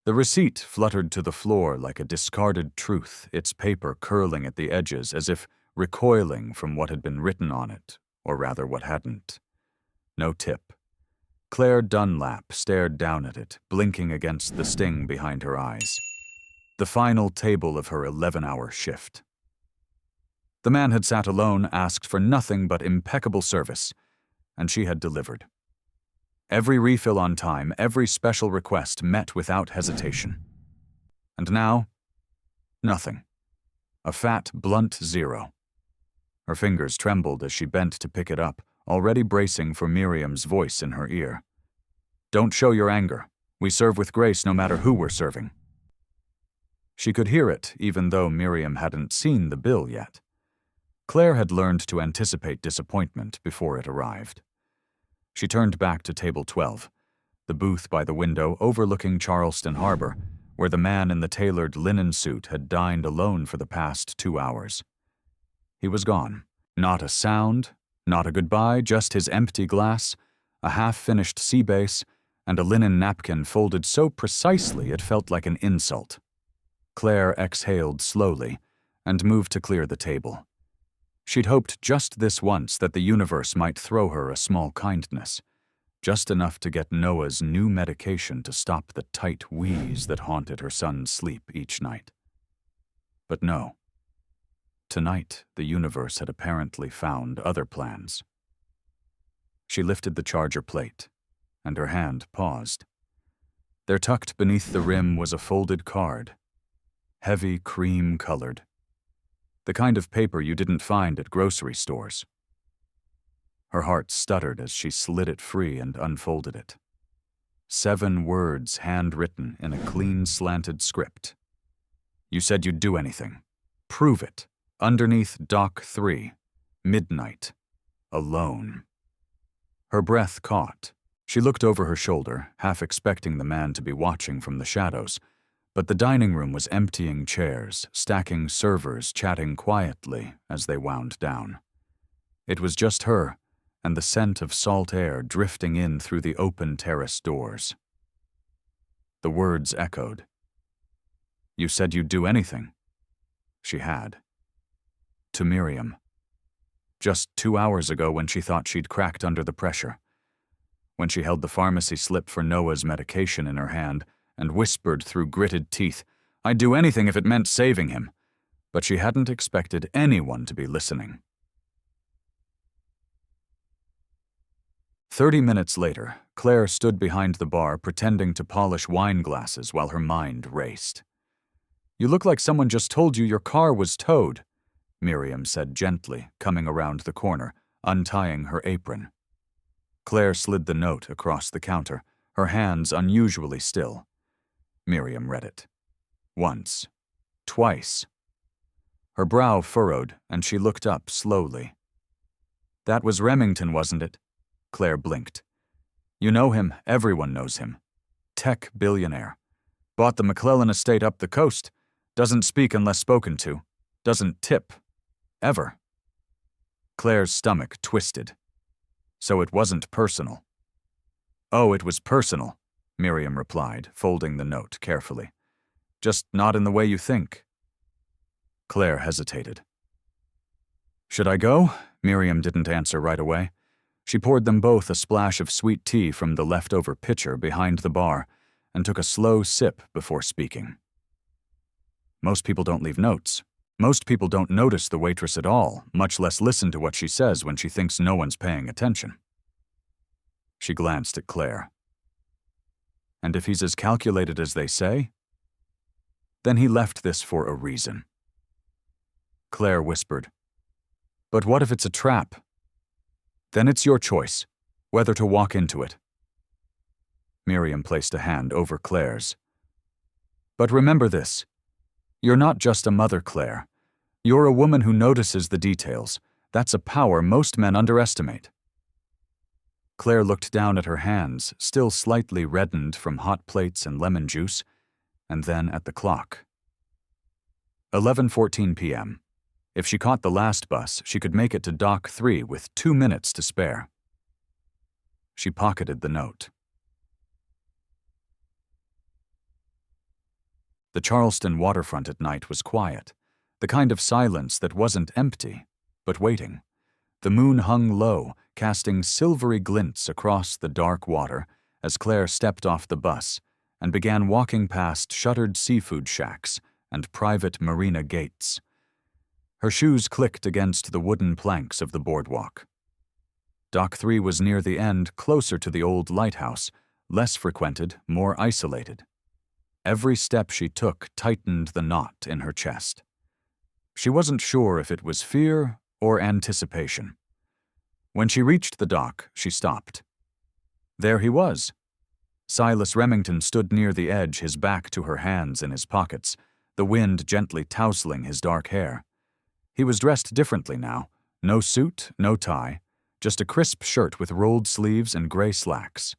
The receipt fluttered to the floor like a discarded truth, its paper curling at the edges as if recoiling from what had been written on it, or rather what hadn't. No tip. Claire Dunlap stared down at it, blinking against the sting behind her eyes. The final table of her 11-hour shift. The man had sat alone, asked for nothing but impeccable service, and she had delivered. Every refill on time, every special request met without hesitation. And now, nothing. A fat, blunt zero. Her fingers trembled as she bent to pick it up, already bracing for Miriam's voice in her ear. "Don't show your anger. We serve with grace no matter who we're serving." She could hear it, even though Miriam hadn't seen the bill yet. Claire had learned to anticipate disappointment before it arrived. She turned back to table 12, the booth by the window overlooking Charleston Harbor, where the man in the tailored linen suit had dined alone for the past 2 hours. He was gone. Not a sound, not a goodbye, just his empty glass, a half-finished sea base, and a linen napkin folded so precisely it felt like an insult. Claire exhaled slowly and moved to clear the table. She'd hoped just this once that the universe might throw her a small kindness, just enough to get Noah's new medication to stop the tight wheeze that haunted her son's sleep each night. But no. Tonight, the universe had apparently found other plans. She lifted the charger plate, and her hand paused. There, tucked beneath the rim, was a folded card, heavy cream-colored. The kind of paper you didn't find at grocery stores. Her heart stuttered as she slid it free and unfolded it. 7 words handwritten in a clean slanted script. "You said you'd do anything. Prove it. Underneath Dock 3. Midnight. Alone." Her breath caught. She looked over her shoulder, half expecting the man to be watching from the shadows, but the dining room was emptying chairs, stacking servers chatting quietly as they wound down. It was just her, and the scent of salt air drifting in through the open terrace doors. The words echoed. "You said you'd do anything." She had. To Miriam. Just 2 hours ago when she thought she'd cracked under the pressure. When she held the pharmacy slip for Noah's medication in her hand, and whispered through gritted teeth, "I'd do anything if it meant saving him." But she hadn't expected anyone to be listening. 30 minutes later, Claire stood behind the bar pretending to polish wine glasses while her mind raced. "You look like someone just told you your car was towed," Miriam said gently, coming around the corner, untying her apron. Claire slid the note across the counter, her hands unusually still. Miriam read it. Once. Twice. Her brow furrowed, and she looked up slowly. "That was Remington, wasn't it?" Claire blinked. "You know him, everyone knows him. Tech billionaire. Bought the McClellan estate up the coast. Doesn't speak unless spoken to. Doesn't tip. Ever." Claire's stomach twisted. So it wasn't personal. "Oh, it was personal," Miriam replied, folding the note carefully. "Just not in the way you think." Claire hesitated. "Should I go?" Miriam didn't answer right away. She poured them both a splash of sweet tea from the leftover pitcher behind the bar and took a slow sip before speaking. "Most people don't leave notes. Most people don't notice the waitress at all, much less listen to what she says when she thinks no one's paying attention." She glanced at Claire. "And if he's as calculated as they say? Then he left this for a reason." Claire whispered, "But what if it's a trap? Then it's your choice, whether to walk into it." Miriam placed a hand over Claire's. "But remember this. You're not just a mother, Claire. You're a woman who notices the details. That's a power most men underestimate." Claire looked down at her hands, still slightly reddened from hot plates and lemon juice, and then at the clock. 11:14 p.m. If she caught the last bus, she could make it to Dock 3 with 2 minutes to spare. She pocketed the note. The Charleston waterfront at night was quiet, the kind of silence that wasn't empty, but waiting. The moon hung low, casting silvery glints across the dark water as Claire stepped off the bus and began walking past shuttered seafood shacks and private marina gates. Her shoes clicked against the wooden planks of the boardwalk. Dock 3 was near the end, closer to the old lighthouse, less frequented, more isolated. Every step she took tightened the knot in her chest. She wasn't sure if it was fear or anticipation. When she reached the dock, she stopped. There he was. Silas Remington stood near the edge, his back to her, hands in his pockets, the wind gently tousling his dark hair. He was dressed differently now. No suit, no tie, just a crisp shirt with rolled sleeves and gray slacks.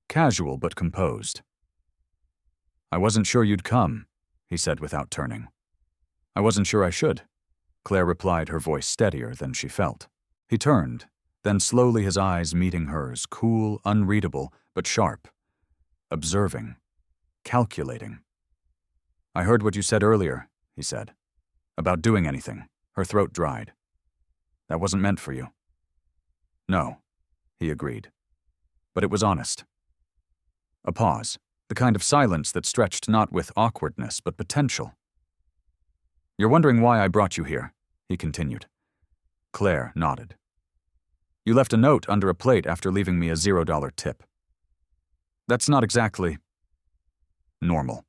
Casual but composed. "I wasn't sure you'd come," he said without turning. "I wasn't sure I should," Claire replied, her voice steadier than she felt. He turned, then slowly his eyes meeting hers, cool, unreadable, but sharp. Observing. Calculating. "I heard what you said earlier," he said. "About doing anything." Her throat dried. "That wasn't meant for you." "No," he agreed. But it was honest. A pause, the kind of silence that stretched not with awkwardness but potential. "You're wondering why I brought you here," he continued. Claire nodded. "You left a note under a plate after leaving me a $0 tip. That's not exactly normal."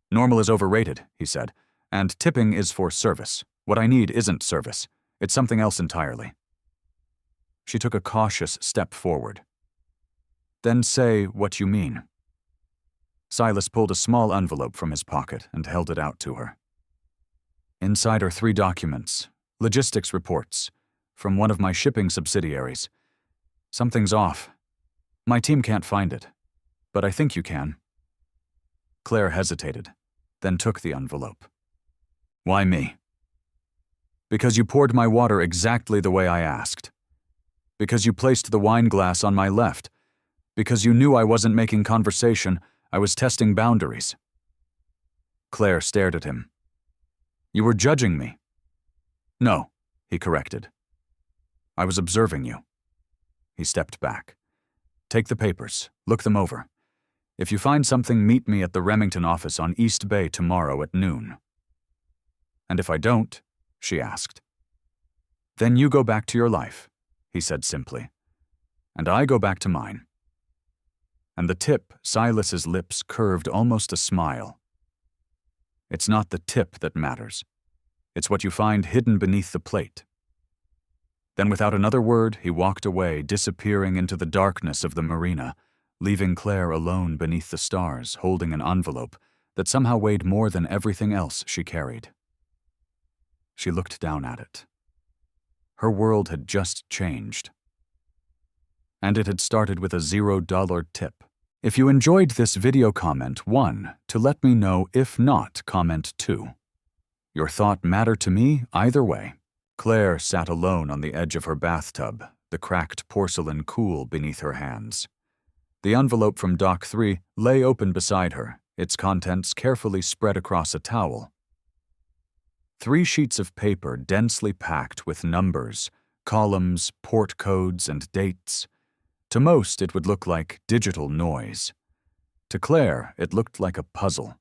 "Normal is overrated," he said, "and tipping is for service. What I need isn't service. It's something else entirely." She took a cautious step forward. "Then say what you mean." Silas pulled a small envelope from his pocket and held it out to her. Inside are 3 documents, logistics reports, from one of my shipping subsidiaries. Something's off. My team can't find it, but I think you can. Claire hesitated, then took the envelope. "Why me?" "Because you poured my water exactly the way I asked. Because you placed the wine glass on my left. Because you knew I wasn't making conversation, I was testing boundaries." Claire stared at him. "You were judging me." "No," he corrected. "I was observing you." He stepped back. "Take the papers, look them over. If you find something, meet me at the Remington office on East Bay tomorrow at noon." "And if I don't?" she asked. "Then you go back to your life," he said simply. "And I go back to mine." And the tip, Silas's lips curved almost a smile. It's not the tip that matters. It's what you find hidden beneath the plate. Then without another word, he walked away, disappearing into the darkness of the marina, leaving Claire alone beneath the stars, holding an envelope that somehow weighed more than everything else she carried. She looked down at it. Her world had just changed. And it had started with a $0 tip. If you enjoyed this video, comment 1 to let me know. If not, comment 2. Your thought mattered to me either way. Claire sat alone on the edge of her bathtub, the cracked porcelain cool beneath her hands. The envelope from Dock 3 lay open beside her, its contents carefully spread across a towel. 3 sheets of paper densely packed with numbers, columns, port codes, and dates. To most, it would look like digital noise. To Claire, it looked like a puzzle.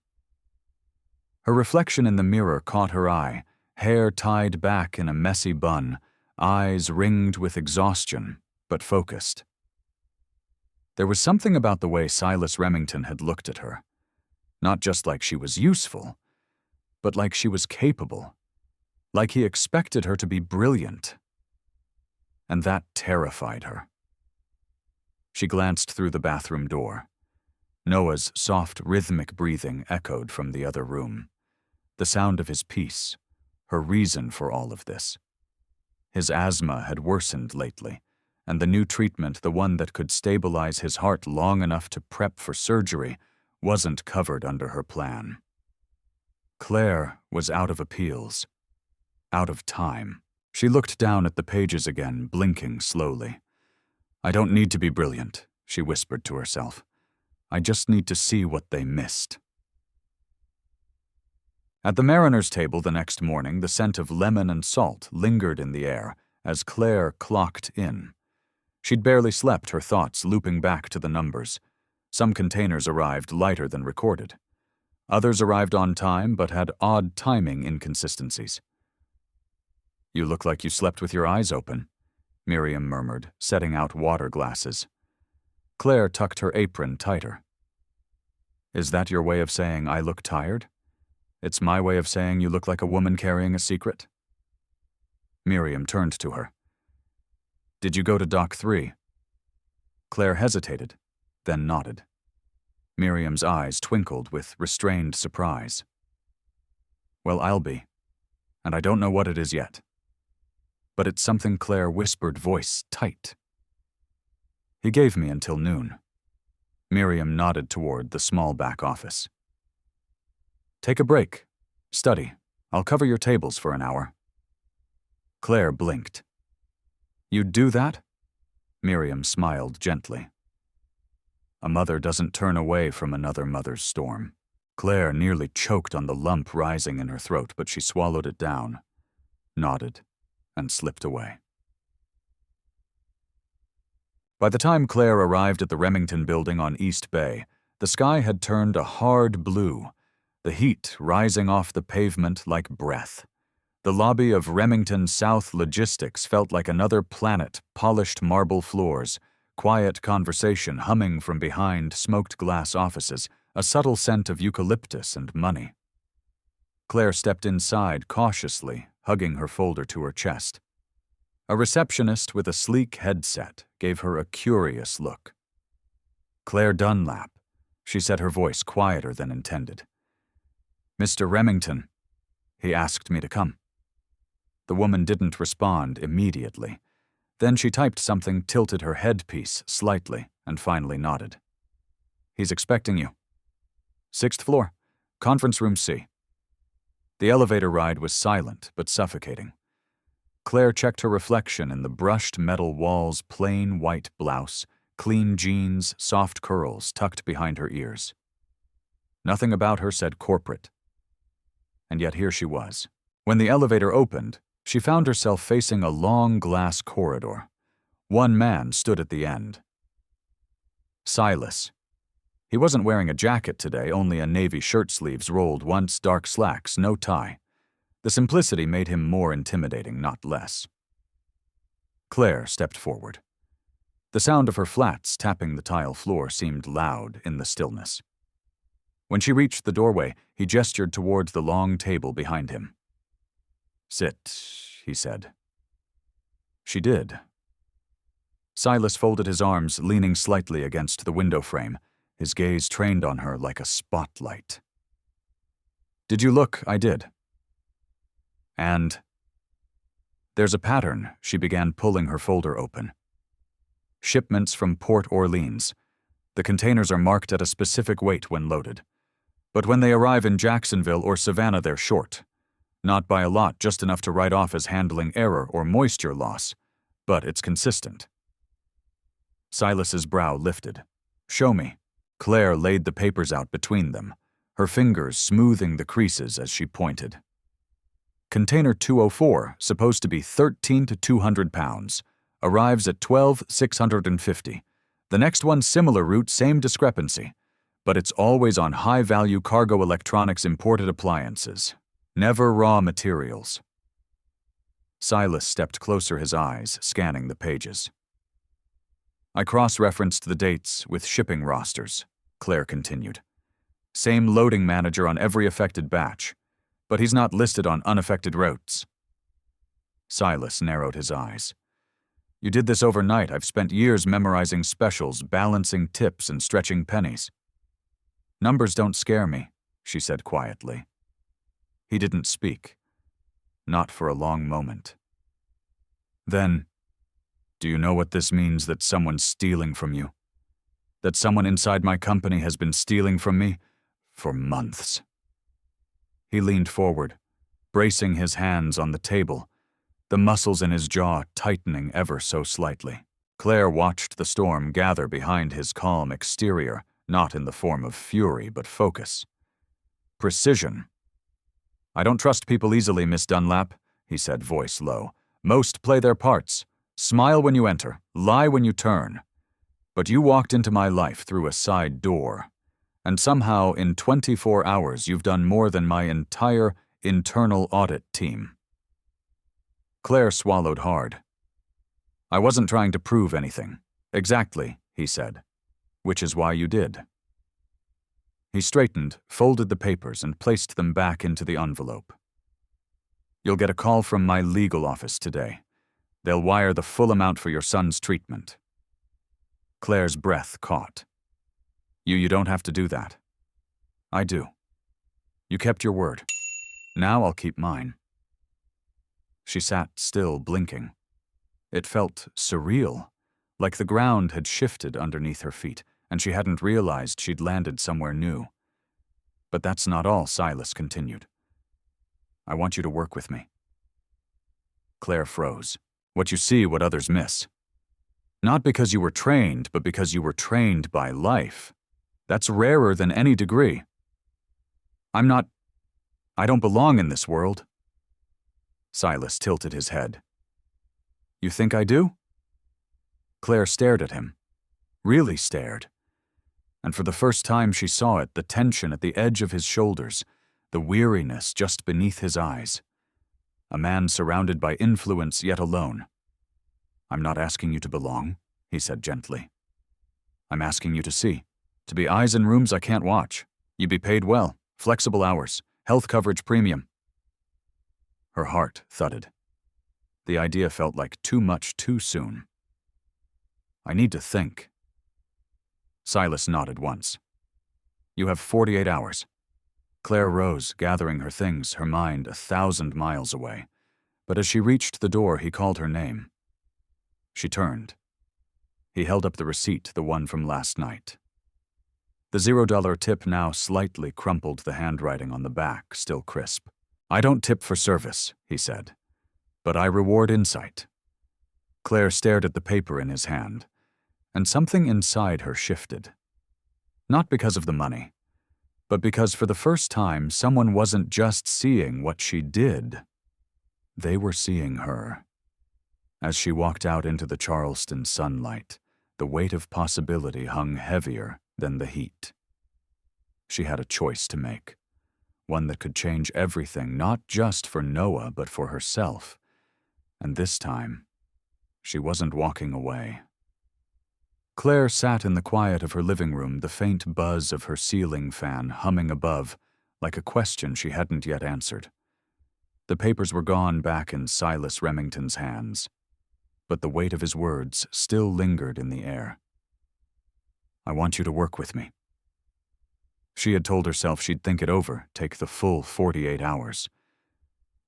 Her reflection in the mirror caught her eye, hair tied back in a messy bun, eyes ringed with exhaustion, but focused. There was something about the way Silas Remington had looked at her. Not just like she was useful, but like she was capable. Like he expected her to be brilliant. And that terrified her. She glanced through the bathroom door. Noah's soft, rhythmic breathing echoed from the other room. The sound of his peace, her reason for all of this. His asthma had worsened lately, and the new treatment, the one that could stabilize his heart long enough to prep for surgery, wasn't covered under her plan. Claire was out of appeals. Out of time. She looked down at the pages again, blinking slowly. "I don't need to be brilliant," she whispered to herself. "I just need to see what they missed." At the mariner's table the next morning, the scent of lemon and salt lingered in the air as Claire clocked in. She'd barely slept, her thoughts looping back to the numbers. Some containers arrived lighter than recorded. Others arrived on time but had odd timing inconsistencies. "You look like you slept with your eyes open," Miriam murmured, setting out water glasses. Claire tucked her apron tighter. "Is that your way of saying I look tired? It's my way of saying you look like a woman carrying a secret." Miriam turned to her. "Did you go to Dock 3? Claire hesitated, then nodded. Miriam's eyes twinkled with restrained surprise. "Well, I'll be. And I don't know what it is yet. But it's something," Claire whispered, voice tight. "He gave me until noon." Miriam nodded toward the small back office. "Take a break. Study. I'll cover your tables for an hour." Claire blinked. "You'd do that?" Miriam smiled gently. A mother doesn't turn away from another mother's storm. Claire nearly choked on the lump rising in her throat, but she swallowed it down, nodded, and slipped away. By the time Claire arrived at the Remington building on East Bay, the sky had turned a hard blue, the heat rising off the pavement like breath. The lobby of Remington South Logistics felt like another planet, polished marble floors, quiet conversation humming from behind smoked glass offices, a subtle scent of eucalyptus and money. Claire stepped inside cautiously, hugging her folder to her chest. A receptionist with a sleek headset gave her a curious look. "Claire Dunlap," she said, her voice quieter than intended. "Mr. Remington, he asked me to come." The woman didn't respond immediately. Then she typed something, tilted her headpiece slightly, and finally nodded. "He's expecting you. 6th floor, conference room C." The elevator ride was silent but suffocating. Claire checked her reflection in the brushed metal walls, plain white blouse, clean jeans, soft curls tucked behind her ears. Nothing about her said corporate. And yet here she was. When the elevator opened, she found herself facing a long glass corridor. One man stood at the end. Silas. He wasn't wearing a jacket today, only a navy shirt sleeves rolled once, dark slacks, no tie. The simplicity made him more intimidating, not less. Claire stepped forward. The sound of her flats tapping the tile floor seemed loud in the stillness. When she reached the doorway, he gestured towards the long table behind him. "Sit," he said. She did. Silas folded his arms, leaning slightly against the window frame, his gaze trained on her like a spotlight. "Did you look?" "I did." "And?" "There's a pattern." She began pulling her folder open. "Shipments from Port Orleans. The containers are marked at a specific weight when loaded. But when they arrive in Jacksonville or Savannah, they're short. Not by a lot, just enough to write off as handling error or moisture loss, but it's consistent." Silas's brow lifted. "Show me." Claire laid the papers out between them, her fingers smoothing the creases as she pointed. "Container 204, supposed to be 13 to 200 pounds, arrives at 12,650. The next one, similar route, same discrepancy, but it's always on high-value cargo electronics imported appliances. Never raw materials." Silas stepped closer, his eyes scanning the pages. "I cross-referenced the dates with shipping rosters," Claire continued. "Same loading manager on every affected batch, but he's not listed on unaffected routes." Silas narrowed his eyes. "You did this overnight. I've spent years memorizing specials, balancing tips, and stretching pennies." "Numbers don't scare me," she said quietly. He didn't speak. Not for a long moment. "Then, do you know what this means, that someone's stealing from you? That someone inside my company has been stealing from me for months?" He leaned forward, bracing his hands on the table, the muscles in his jaw tightening ever so slightly. Claire watched the storm gather behind his calm exterior, not in the form of fury but focus. Precision. I don't trust people easily, Miss Dunlap, he said, voice low. Most play their parts. Smile when you enter, lie when you turn. But you walked into my life through a side door. And somehow, in 24 hours, you've done more than my entire internal audit team. Claire swallowed hard. I wasn't trying to prove anything. Exactly, he said. Which is why you did. He straightened, folded the papers, and placed them back into the envelope. You'll get a call from my legal office today. They'll wire the full amount for your son's treatment. Claire's breath caught. You don't have to do that. I do. You kept your word. Now I'll keep mine. She sat still, blinking. It felt surreal, like the ground had shifted underneath her feet, and she hadn't realized she'd landed somewhere new. But that's not all, Silas continued. I want you to work with me. Claire froze. What you see, what others miss. Not because you were trained, but because you were trained by life. That's rarer than any degree. I don't belong in this world. Silas tilted his head. You think I do? Claire stared at him. Really stared. And for the first time she saw it, the tension at the edge of his shoulders, the weariness just beneath his eyes. A man surrounded by influence yet alone. I'm not asking you to belong, he said gently. I'm asking you to see, to be eyes in rooms I can't watch. You be paid well, flexible hours, health coverage premium. Her heart thudded. The idea felt like too much too soon. I need to think. Silas nodded once. You have 48 hours. Claire rose, gathering her things, her mind 1,000 miles away. But as she reached the door, he called her name. She turned. He held up the receipt, the one from last night. The $0 tip now slightly crumpled, the handwriting on the back still crisp. I don't tip for service, he said, but I reward insight. Claire stared at the paper in his hand, and something inside her shifted. Not because of the money, but because for the first time someone wasn't just seeing what she did. They were seeing her. As she walked out into the Charleston sunlight, the weight of possibility hung heavier than the heat. She had a choice to make, one that could change everything, not just for Noah, but for herself. And this time, she wasn't walking away. Claire sat in the quiet of her living room, the faint buzz of her ceiling fan humming above, like a question she hadn't yet answered. The papers were gone back in Silas Remington's hands, but the weight of his words still lingered in the air. I want you to work with me. She had told herself she'd think it over, take the full 48 hours.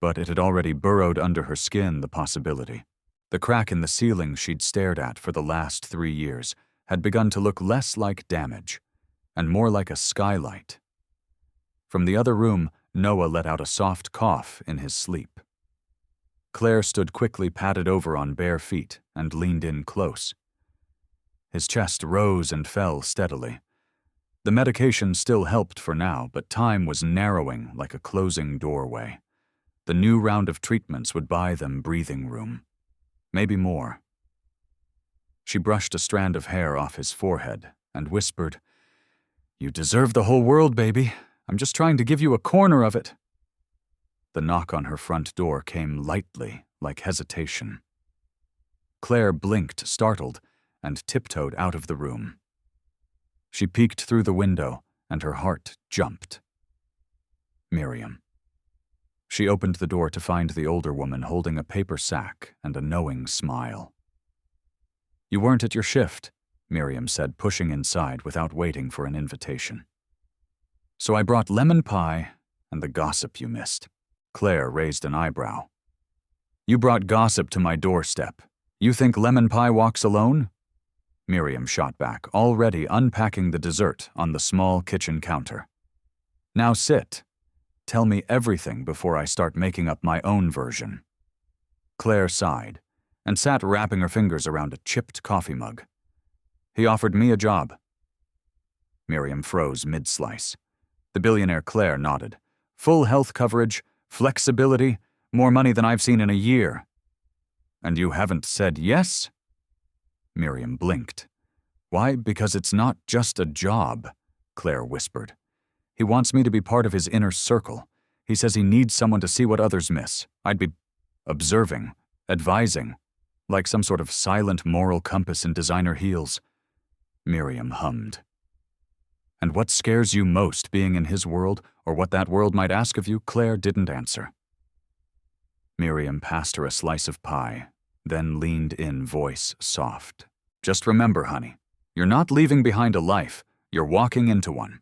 But it had already burrowed under her skin, the possibility. The crack in the ceiling she'd stared at for the last 3 years had begun to look less like damage, and more like a skylight. From the other room, Noah let out a soft cough in his sleep. Claire stood quickly, padded over on bare feet, and leaned in close. His chest rose and fell steadily. The medication still helped for now, but time was narrowing like a closing doorway. The new round of treatments would buy them breathing room. Maybe more. She brushed a strand of hair off his forehead and whispered, You deserve the whole world, baby. I'm just trying to give you a corner of it. The knock on her front door came lightly, like hesitation. Claire blinked, startled, and tiptoed out of the room. She peeked through the window, and her heart jumped. Miriam. She opened the door to find the older woman holding a paper sack and a knowing smile. You weren't at your shift, Miriam said, pushing inside without waiting for an invitation. So I brought lemon pie and the gossip you missed. Claire raised an eyebrow. You brought gossip to my doorstep. You think lemon pie walks alone? Miriam shot back, already unpacking the dessert on the small kitchen counter. Now sit. Tell me everything before I start making up my own version. Claire sighed and sat wrapping her fingers around a chipped coffee mug. He offered me a job. Miriam froze mid-slice. The billionaire Claire nodded. Full health coverage, Flexibility, more money than I've seen in a year. And you haven't said yes? Miriam blinked. Why, because it's not just a job, Claire whispered. He wants me to be part of his inner circle. He says he needs someone to see what others miss. I'd be observing, advising, like some sort of silent moral compass in designer heels. Miriam hummed. And what scares you most, being in his world, or what that world might ask of you? Claire didn't answer. Miriam passed her a slice of pie, then leaned in, voice soft. Just remember, honey, you're not leaving behind a life, you're walking into one.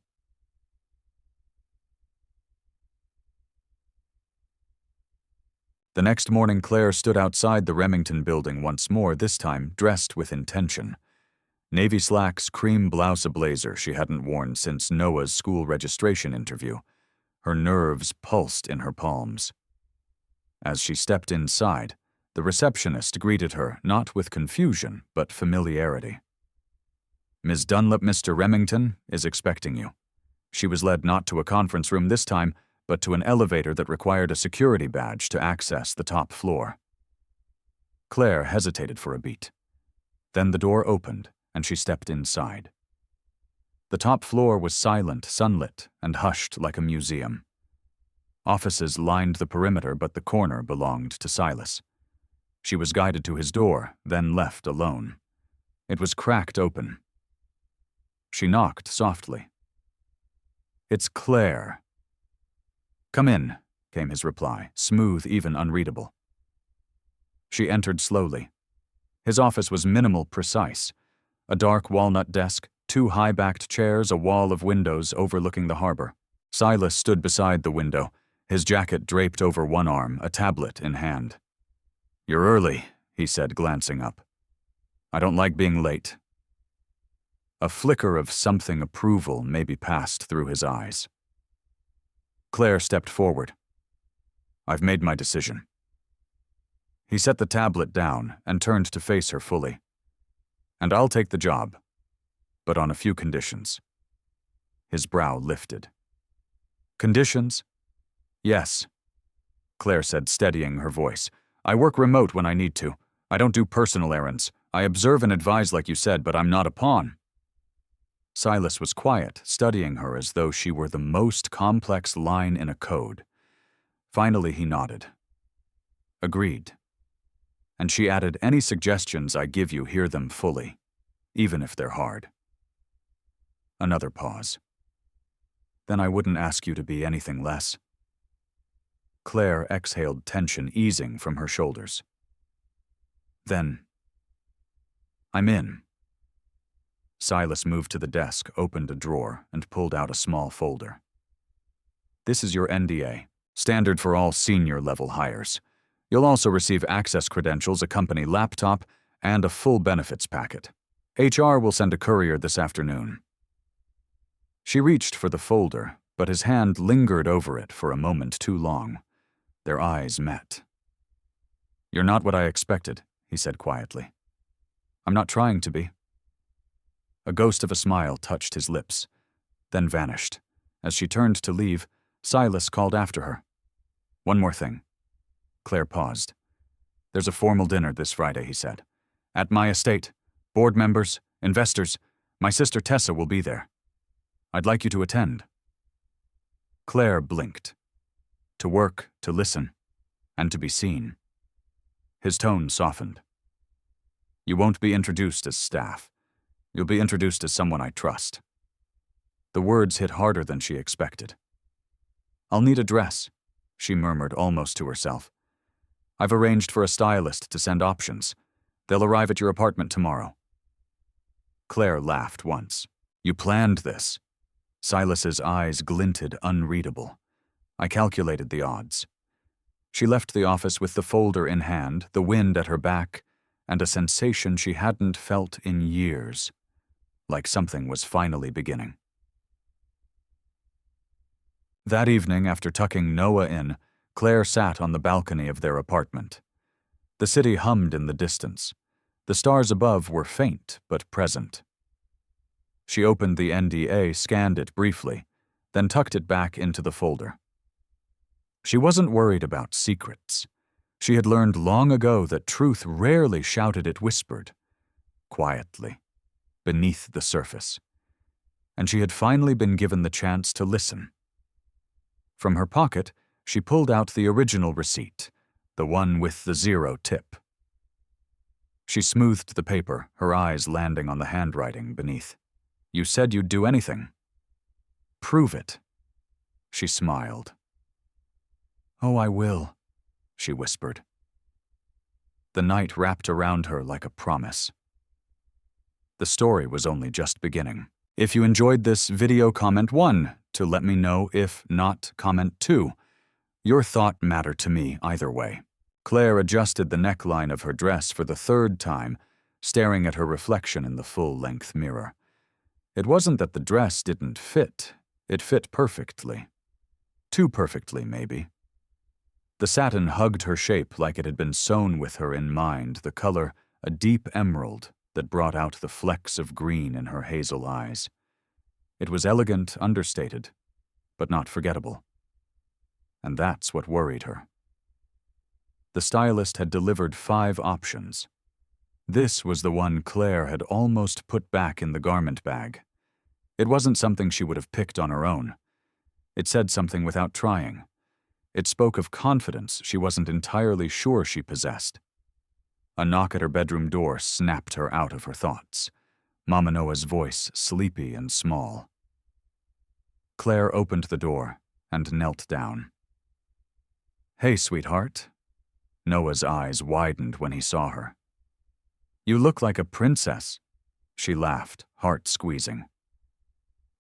The next morning, Claire stood outside the Remington building once more, this time dressed with intention. Navy slacks, cream blouse, a blazer she hadn't worn since Noah's school registration interview. Her nerves pulsed in her palms. As she stepped inside, the receptionist greeted her not with confusion, but familiarity. Ms. Dunlap, Mr. Remington is expecting you. She was led not to a conference room this time, but to an elevator that required a security badge to access the top floor. Claire hesitated for a beat. Then the door opened, and she stepped inside. The top floor was silent, sunlit, and hushed like a museum. Offices lined the perimeter, but the corner belonged to Silas. She was guided to his door, then left alone. It was cracked open. She knocked softly. "It's Claire." "Come in," came his reply, smooth, even unreadable. She entered slowly. His office was minimal, precise. A dark walnut desk, 2 high-backed chairs, a wall of windows overlooking the harbor. Silas stood beside the window, his jacket draped over one arm, a tablet in hand. "You're early," he said, glancing up. "I don't like being late." A flicker of something approval maybe passed through his eyes. Claire stepped forward. "I've made my decision." He set the tablet down and turned to face her fully. "And I'll take the job, but on a few conditions." His brow lifted. "Conditions?" "Yes," Claire said, steadying her voice. "I work remote when I need to. I don't do personal errands. I observe and advise like you said, but I'm not a pawn." Silas was quiet, studying her as though she were the most complex line in a code. Finally he nodded. "Agreed." And she added, "Any suggestions I give you, hear them fully, even if they're hard." Another pause. "Then I wouldn't ask you to be anything less." Claire exhaled, tension easing from her shoulders. "Then, I'm in." Silas moved to the desk, opened a drawer, and pulled out a small folder. "This is your NDA, standard for all senior-level hires. You'll also receive access credentials, a company laptop, and a full benefits packet. HR will send a courier this afternoon." She reached for the folder, but his hand lingered over it for a moment too long. Their eyes met. "You're not what I expected," he said quietly. "I'm not trying to be." A ghost of a smile touched his lips, then vanished. As she turned to leave, Silas called after her. "One more thing." Claire paused. "There's a formal dinner this Friday," he said. "At my estate. Board members, investors. My sister Tessa will be there. I'd like you to attend." Claire blinked. To work, to listen, and to be seen. His tone softened. "You won't be introduced as staff. You'll be introduced as someone I trust." The words hit harder than she expected. "I'll need a dress," she murmured almost to herself. "I've arranged for a stylist to send options. They'll arrive at your apartment tomorrow." Claire laughed once. "You planned this." Silas's eyes glinted, unreadable. "I calculated the odds." She left the office with the folder in hand, the wind at her back, and a sensation she hadn't felt in years, like something was finally beginning. That evening, after tucking Noah in, Claire sat on the balcony of their apartment. The city hummed in the distance. The stars above were faint but present. She opened the NDA, scanned it briefly, then tucked it back into the folder. She wasn't worried about secrets. She had learned long ago that truth rarely shouted, it whispered, quietly, beneath the surface. And she had finally been given the chance to listen. From her pocket, she pulled out the original receipt, the one with the 0 tip. She smoothed the paper, her eyes landing on the handwriting beneath. "You said you'd do anything." "Prove it." She smiled. "Oh, I will," she whispered. The night wrapped around her like a promise. The story was only just beginning. If you enjoyed this video, comment 1 to let me know. If not, comment 2. Your thought mattered to me either way. Claire adjusted the neckline of her dress for the 3rd time, staring at her reflection in the full-length mirror. It wasn't that the dress didn't fit. It fit perfectly. Too perfectly, maybe. The satin hugged her shape like it had been sewn with her in mind, the color a deep emerald that brought out the flecks of green in her hazel eyes. It was elegant, understated, but not forgettable. And that's what worried her. The stylist had delivered 5 options. This was the one Claire had almost put back in the garment bag. It wasn't something she would have picked on her own. It said something without trying. It spoke of confidence she wasn't entirely sure she possessed. A knock at her bedroom door snapped her out of her thoughts. Mama Noah's voice, sleepy and small. Claire opened the door and knelt down. "Hey, sweetheart." Noah's eyes widened when he saw her. "You look like a princess." She laughed, heart squeezing.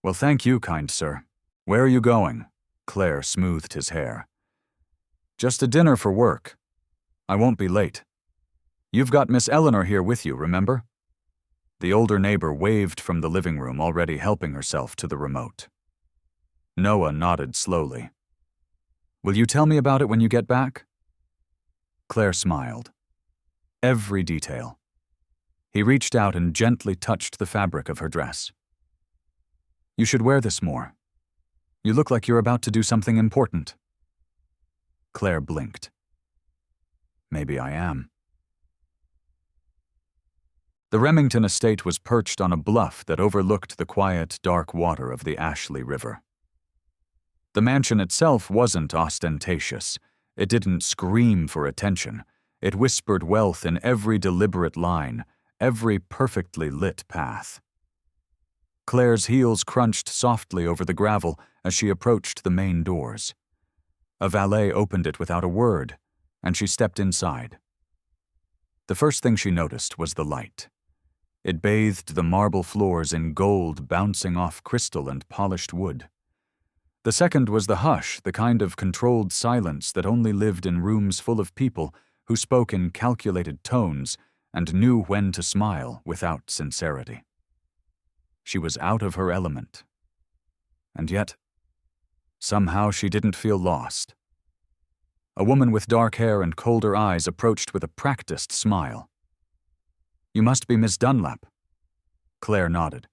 "Well, thank you, kind sir. Where are you going?" Claire smoothed his hair. "Just a dinner for work. I won't be late. You've got Miss Eleanor here with you, remember?" The older neighbor waved from the living room, already helping herself to the remote. Noah nodded slowly. "Will you tell me about it when you get back?" Claire smiled. Every detail. He reached out and gently touched the fabric of her dress. "You should wear this more. You look like you're about to do something important." Claire blinked. "Maybe I am." The Remington estate was perched on a bluff that overlooked the quiet, dark water of the Ashley River. The mansion itself wasn't ostentatious. It didn't scream for attention. It whispered wealth in every deliberate line, every perfectly lit path. Claire's heels crunched softly over the gravel as she approached the main doors. A valet opened it without a word, and she stepped inside. The first thing she noticed was the light. It bathed the marble floors in gold bouncing off crystal and polished wood. The second was the hush, the kind of controlled silence that only lived in rooms full of people who spoke in calculated tones and knew when to smile without sincerity. She was out of her element. And yet, somehow she didn't feel lost. A woman with dark hair and colder eyes approached with a practiced smile. "You must be Miss Dunlap." Claire nodded.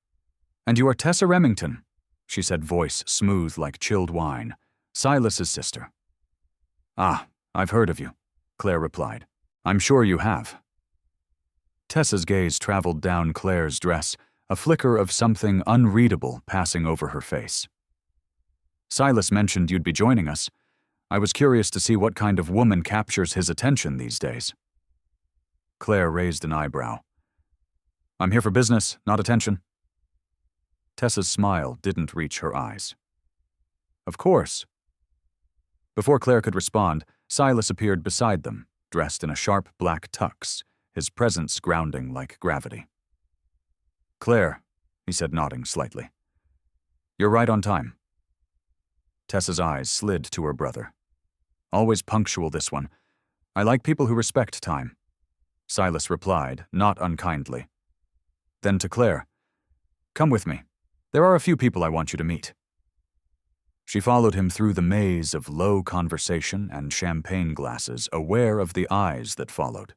"And you are Tessa Remington," she said, voice smooth like chilled wine. "Silas's sister." "Ah, I've heard of you," Claire replied. "I'm sure you have." Tessa's gaze traveled down Claire's dress, a flicker of something unreadable passing over her face. "Silas mentioned you'd be joining us. I was curious to see what kind of woman captures his attention these days." Claire raised an eyebrow. "I'm here for business, not attention." Tessa's smile didn't reach her eyes. "Of course." Before Claire could respond, Silas appeared beside them, dressed in a sharp black tux, his presence grounding like gravity. "Claire," he said, nodding slightly. "You're right on time." Tessa's eyes slid to her brother. "Always punctual, this one. I like people who respect time." Silas replied, not unkindly. Then to Claire, "Come with me. There are a few people I want you to meet." She followed him through the maze of low conversation and champagne glasses, aware of the eyes that followed.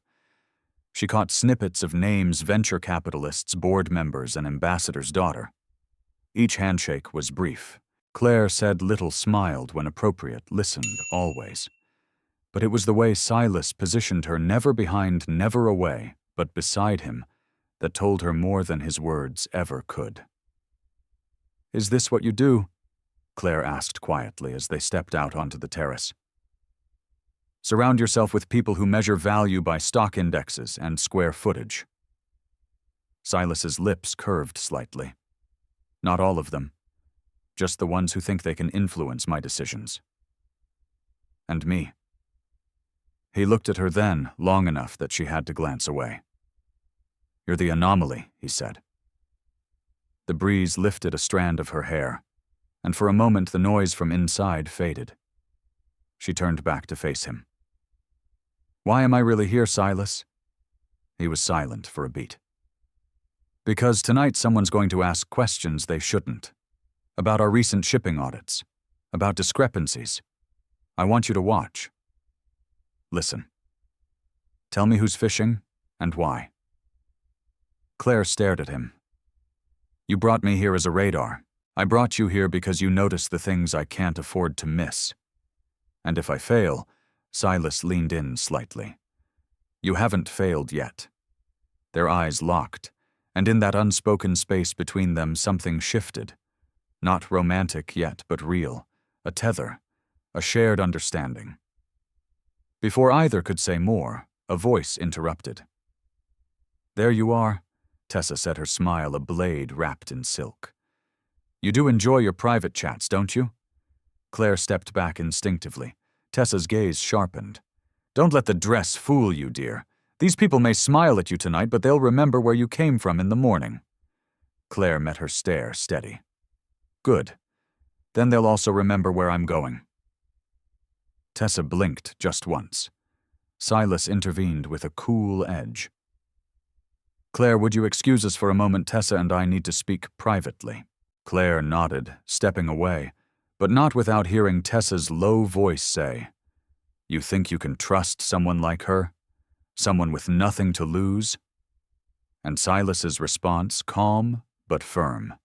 She caught snippets of names: venture capitalists, board members, and ambassador's daughter. Each handshake was brief, Claire said little, smiled when appropriate, listened always. But it was the way Silas positioned her, never behind, never away, but beside him, that told her more than his words ever could. "Is this what you do?" Claire asked quietly as they stepped out onto the terrace. "Surround yourself with people who measure value by stock indexes and square footage." Silas's lips curved slightly. "Not all of them. Just the ones who think they can influence my decisions. And me." He looked at her then, long enough that she had to glance away. "You're the anomaly," he said. The breeze lifted a strand of her hair, and for a moment the noise from inside faded. She turned back to face him. "Why am I really here, Silas?" He was silent for a beat. "Because tonight someone's going to ask questions they shouldn't. About our recent shipping audits. About discrepancies. I want you to watch. Listen. Tell me who's fishing and why." Claire stared at him. "You brought me here as a radar. I brought you here because you notice the things I can't afford to miss. And if I fail," Silas leaned in slightly. "You haven't failed yet." Their eyes locked, and in that unspoken space between them something shifted. Not romantic yet, but real. A tether. A shared understanding. Before either could say more, a voice interrupted. "There you are," Tessa said, her smile a blade wrapped in silk. "You do enjoy your private chats, don't you?" Claire stepped back instinctively. Tessa's gaze sharpened. "Don't let the dress fool you, dear. These people may smile at you tonight, but they'll remember where you came from in the morning." Claire met her stare steady. "Good. Then they'll also remember where I'm going." Tessa blinked just once. Silas intervened with a cool edge. "Claire, would you excuse us for a moment? Tessa and I need to speak privately." Claire nodded, stepping away, but not without hearing Tessa's low voice say, "You think you can trust someone like her? Someone with nothing to lose?" And Silas's response, calm but firm.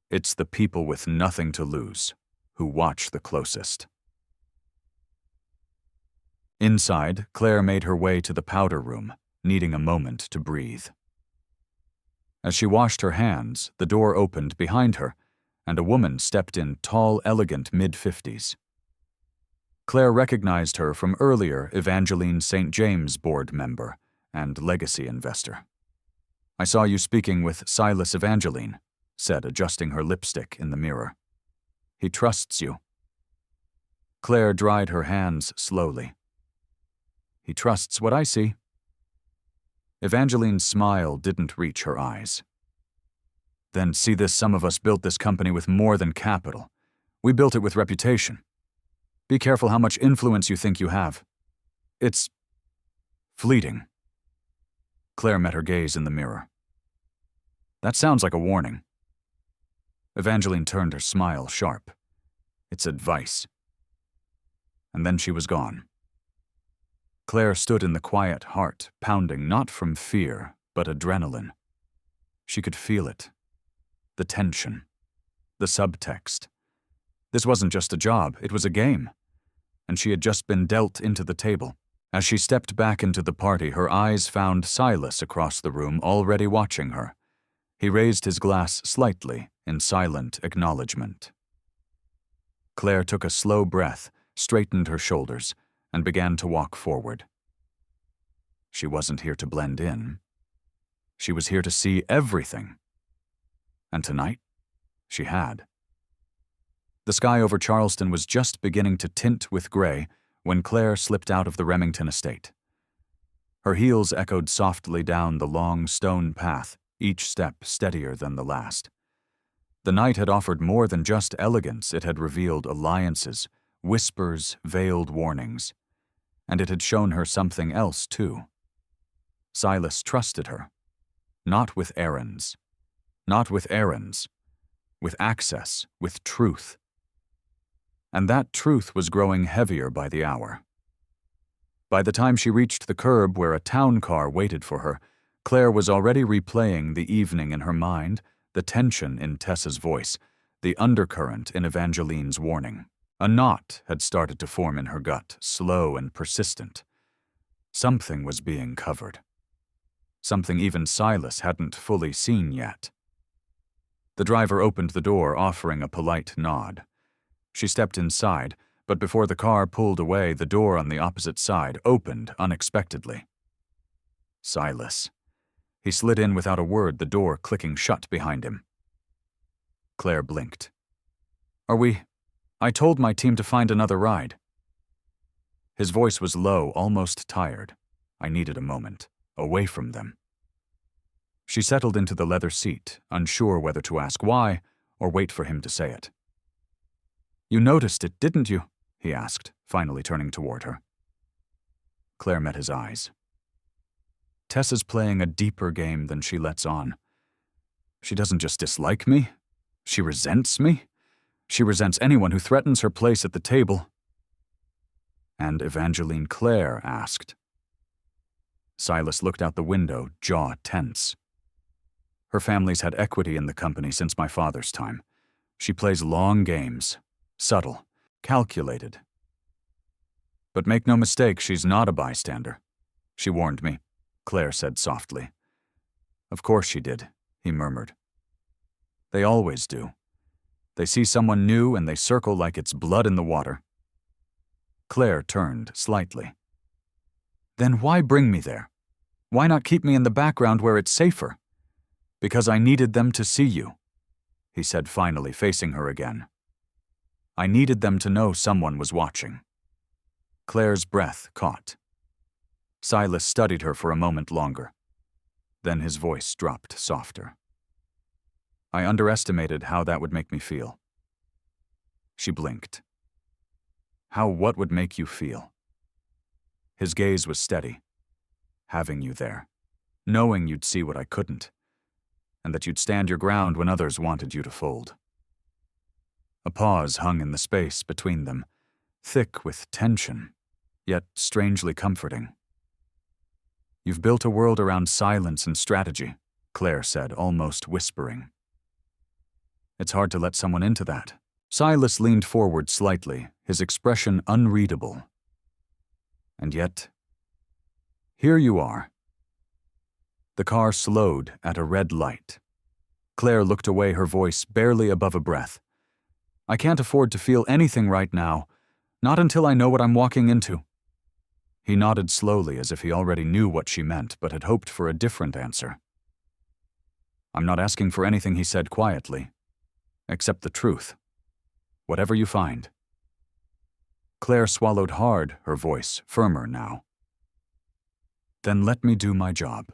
"It's the people with nothing to lose who watch the closest." Inside, Claire made her way to the powder room, needing a moment to breathe. As she washed her hands, the door opened behind her, and a woman stepped in, tall, elegant, mid-50s. Claire recognized her from earlier Evangeline St. James board member and legacy investor. "I saw you speaking with Silas Evangeline," said, adjusting her lipstick in the mirror. "He trusts you." Claire dried her hands slowly. "He trusts what I see." Evangeline's smile didn't reach her eyes. "Then see this, some of us built this company with more than capital. We built it with reputation. Be careful how much influence you think you have. It's fleeting." Claire met her gaze in the mirror. "That sounds like a warning." Evangeline turned her smile sharp. "It's advice." And then she was gone. Claire stood in the quiet, heart pounding not from fear, but adrenaline. She could feel it. The tension. The subtext. This wasn't just a job, it was a game. And she had just been dealt into the table. As she stepped back into the party, her eyes found Silas across the room, already watching her. He raised his glass slightly in silent acknowledgement. Claire took a slow breath, straightened her shoulders, and began to walk forward. She wasn't here to blend in. She was here to see everything. And tonight, she had. The sky over Charleston was just beginning to tint with gray when Claire slipped out of the Remington estate. Her heels echoed softly down the long stone path, each step steadier than the last. The night had offered more than just elegance, it had revealed alliances, whispers, veiled warnings. And it had shown her something else, too. Silas trusted her. Not with errands. Not with errands. With access, with truth. And that truth was growing heavier by the hour. By the time she reached the curb where a town car waited for her, Claire was already replaying the evening in her mind, the tension in Tessa's voice, the undercurrent in Evangeline's warning. A knot had started to form in her gut, slow and persistent. Something was being covered. Something even Silas hadn't fully seen yet. The driver opened the door, offering a polite nod. She stepped inside, but before the car pulled away, the door on the opposite side opened unexpectedly. Silas. He slid in without a word, the door clicking shut behind him. Claire blinked. I told my team to find another ride. His voice was low, almost tired. I needed a moment, away from them. She settled into the leather seat, unsure whether to ask why or wait for him to say it. You noticed it, didn't you? He asked, finally turning toward her. Claire met his eyes. Tessa's playing a deeper game than she lets on. She doesn't just dislike me. She resents me. She resents anyone who threatens her place at the table. And Evangeline Claire asked. Silas looked out the window, jaw tense. Her family's had equity in the company since my father's time. She plays long games, subtle, calculated. But make no mistake, she's not a bystander. She warned me, Claire said softly. Of course she did, he murmured. They always do. They see someone new and they circle like it's blood in the water. Claire turned slightly. Then why bring me there? Why not keep me in the background where it's safer? Because I needed them to see you, he said finally, facing her again. I needed them to know someone was watching. Claire's breath caught. Silas studied her for a moment longer. Then his voice dropped softer. I underestimated how that would make me feel. She blinked. How what would make you feel? His gaze was steady. Having you there. Knowing you'd see what I couldn't. And that you'd stand your ground when others wanted you to fold. A pause hung in the space between them, thick with tension, yet strangely comforting. You've built a world around silence and strategy, Claire said, almost whispering. It's hard to let someone into that. Silas leaned forward slightly, his expression unreadable. And yet, here you are. The car slowed at a red light. Claire looked away, her voice barely above a breath. I can't afford to feel anything right now, not until I know what I'm walking into. He nodded slowly as if he already knew what she meant, but had hoped for a different answer. I'm not asking for anything, he said quietly, except the truth. Whatever you find. Claire swallowed hard, her voice firmer now. Then let me do my job.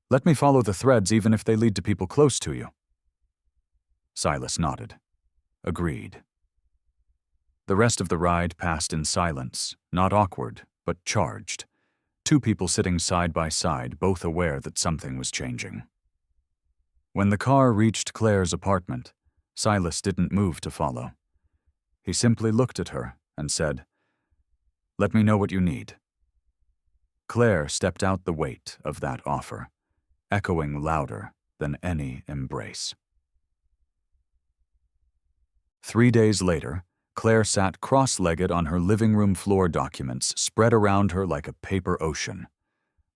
Let me follow the threads even if they lead to people close to you. Silas nodded. Agreed. The rest of the ride passed in silence, not awkward, but charged. Two people sitting side by side, both aware that something was changing. When the car reached Claire's apartment, Silas didn't move to follow. He simply looked at her and said, Let me know what you need. Claire stepped out the weight of that offer, echoing louder than any embrace. 3 days later, Claire sat cross-legged on her living room floor, documents spread around her like a paper ocean.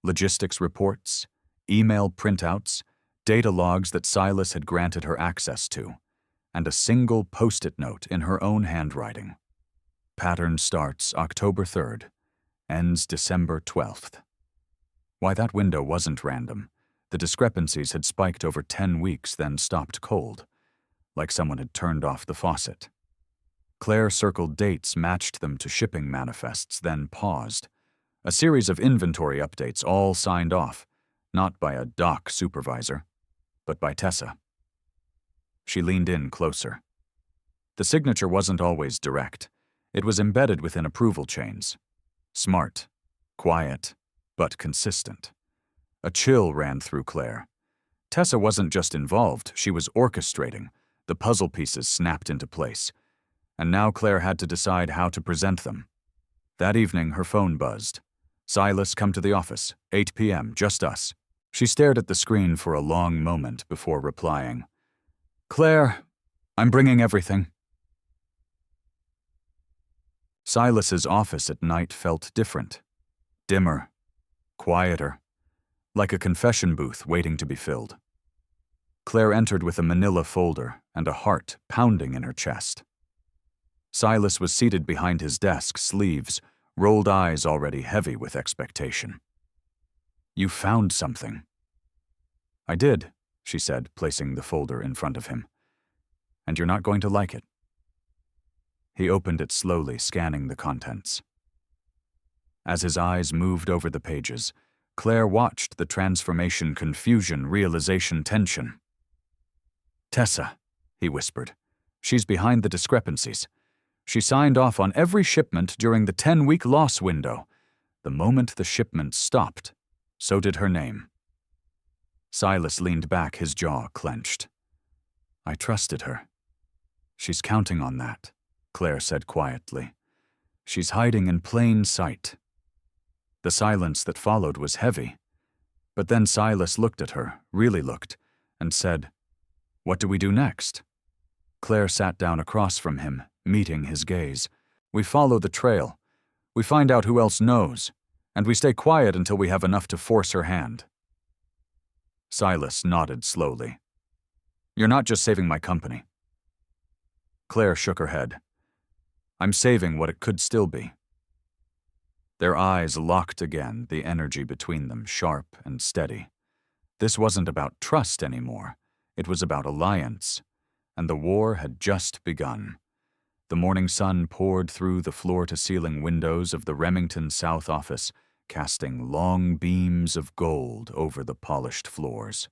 Logistics reports, email printouts, data logs that Silas had granted her access to, and a single post-it note in her own handwriting. Pattern starts October 3rd, ends December 12th. Why that window wasn't random. The discrepancies had spiked over 10 weeks, then stopped cold, like someone had turned off the faucet. Claire circled dates, matched them to shipping manifests, then paused. A series of inventory updates, all signed off, not by a dock supervisor, but by Tessa. She leaned in closer. The signature wasn't always direct. It was embedded within approval chains. Smart, quiet, but consistent. A chill ran through Claire. Tessa wasn't just involved, she was orchestrating. The puzzle pieces snapped into place. And now Claire had to decide how to present them. That evening, her phone buzzed. Silas, come to the office, 8 p.m., just us. She stared at the screen for a long moment before replying. Claire, I'm bringing everything. Silas's office at night felt different. Dimmer. Quieter. Like a confession booth waiting to be filled. Claire entered with a manila folder and a heart pounding in her chest. Silas was seated behind his desk, sleeves, rolled eyes already heavy with expectation. You found something. I did, she said, placing the folder in front of him. And you're not going to like it. He opened it slowly, scanning the contents. As his eyes moved over the pages, Claire watched the transformation, confusion, realization, tension. Tessa, he whispered. She's behind the discrepancies. She signed off on every shipment during the 10-week loss window. The moment the shipment stopped, so did her name. Silas leaned back, his jaw clenched. I trusted her. She's counting on that, Claire said quietly. She's hiding in plain sight. The silence that followed was heavy. But then Silas looked at her, really looked, and said, What do we do next? Claire sat down across from him, meeting his gaze. We follow the trail. We find out who else knows, and we stay quiet until we have enough to force her hand. Silas nodded slowly. You're not just saving my company. Claire shook her head. I'm saving what it could still be. Their eyes locked again, the energy between them sharp and steady. This wasn't about trust anymore. It was about alliance, and the war had just begun. The morning sun poured through the floor-to-ceiling windows of the Remington South office, casting long beams of gold over the polished floors.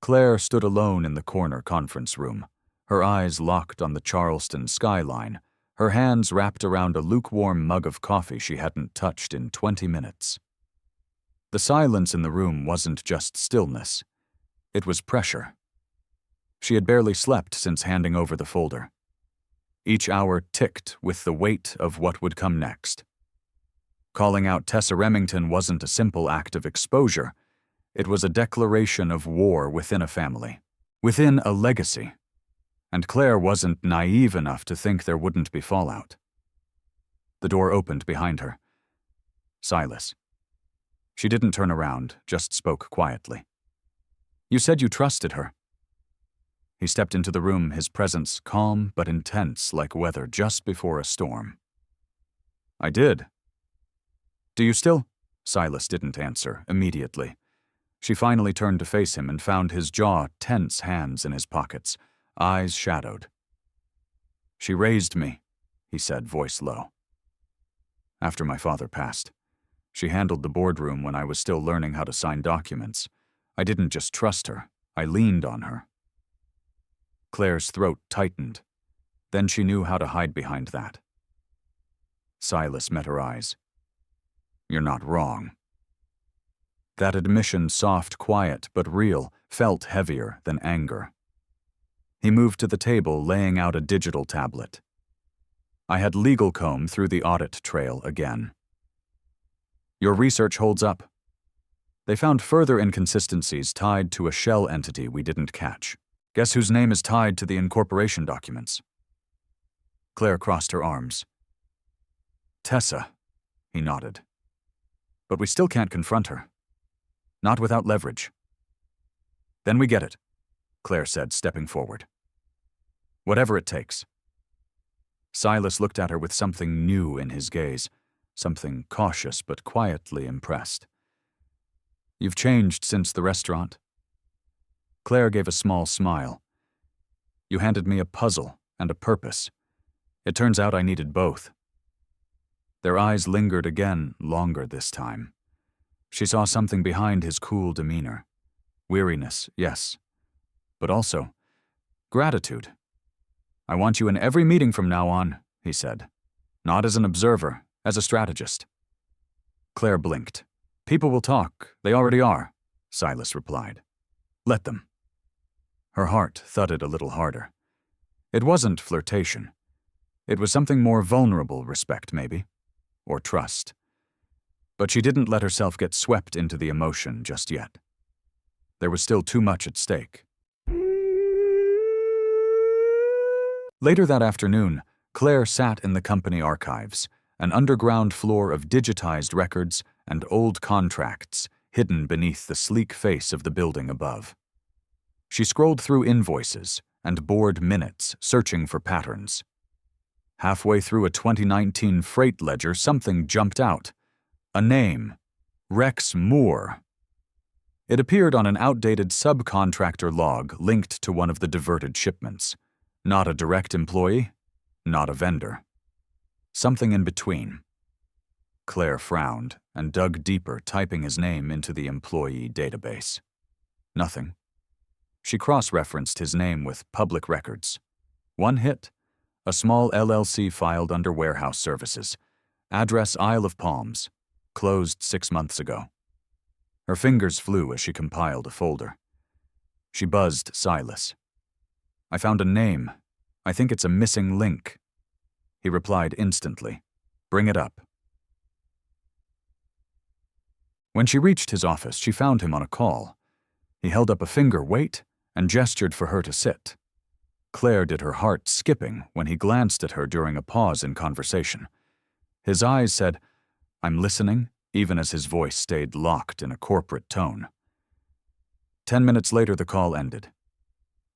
Claire stood alone in the corner conference room, her eyes locked on the Charleston skyline, her hands wrapped around a lukewarm mug of coffee she hadn't touched in 20 minutes. The silence in the room wasn't just stillness. It was pressure. She had barely slept since handing over the folder. Each hour ticked with the weight of what would come next. Calling out Tessa Remington wasn't a simple act of exposure. It was a declaration of war within a family, within a legacy. And Claire wasn't naive enough to think there wouldn't be fallout. The door opened behind her. Silas. She didn't turn around, just spoke quietly. You said you trusted her. He stepped into the room, his presence calm but intense like weather just before a storm. I did. Do you still? Silas didn't answer immediately. She finally turned to face him and found his jaw tense, hands in his pockets, eyes shadowed. She raised me, he said, voice low. After my father passed. She handled the boardroom when I was still learning how to sign documents. I didn't just trust her, I leaned on her. Claire's throat tightened. Then she knew how to hide behind that. Silas met her eyes. You're not wrong. That admission, soft, quiet, but real, felt heavier than anger. He moved to the table, laying out a digital tablet. I had legal comb through the audit trail again. Your research holds up. They found further inconsistencies tied to a shell entity we didn't catch. Guess whose name is tied to the incorporation documents? Claire crossed her arms. Tessa, he nodded. But we still can't confront her. Not without leverage. Then we get it, Claire said, stepping forward. Whatever it takes. Silas looked at her with something new in his gaze, something cautious but quietly impressed. You've changed since the restaurant. Claire gave a small smile. You handed me a puzzle and a purpose. It turns out I needed both. Their eyes lingered again, longer this time. She saw something behind his cool demeanor. Weariness, yes. But also, gratitude. I want you in every meeting from now on, he said. Not as an observer, as a strategist. Claire blinked. People will talk. They already are, Silas replied. Let them. Her heart thudded a little harder. It wasn't flirtation. It was something more vulnerable, respect maybe, or trust. But she didn't let herself get swept into the emotion just yet. There was still too much at stake. Later that afternoon, Claire sat in the company archives, an underground floor of digitized records and old contracts hidden beneath the sleek face of the building above. She scrolled through invoices and bored minutes, searching for patterns. Halfway through a 2019 freight ledger, something jumped out. A name. Rex Moore. It appeared on an outdated subcontractor log linked to one of the diverted shipments. Not a direct employee, not a vendor. Something in between. Claire frowned and dug deeper, typing his name into the employee database. Nothing. She cross-referenced his name with public records. One hit. A small LLC filed under warehouse services. Address Isle of Palms. Closed 6 months ago. Her fingers flew as she compiled a folder. She buzzed Silas. "I found a name. I think it's a missing link." He replied instantly. "Bring it up." When she reached his office, she found him on a call. He held up a finger, "Wait," and gestured for her to sit. Claire did her heart skipping when he glanced at her during a pause in conversation. His eyes said, "I'm listening," even as his voice stayed locked in a corporate tone. 10 minutes later, the call ended.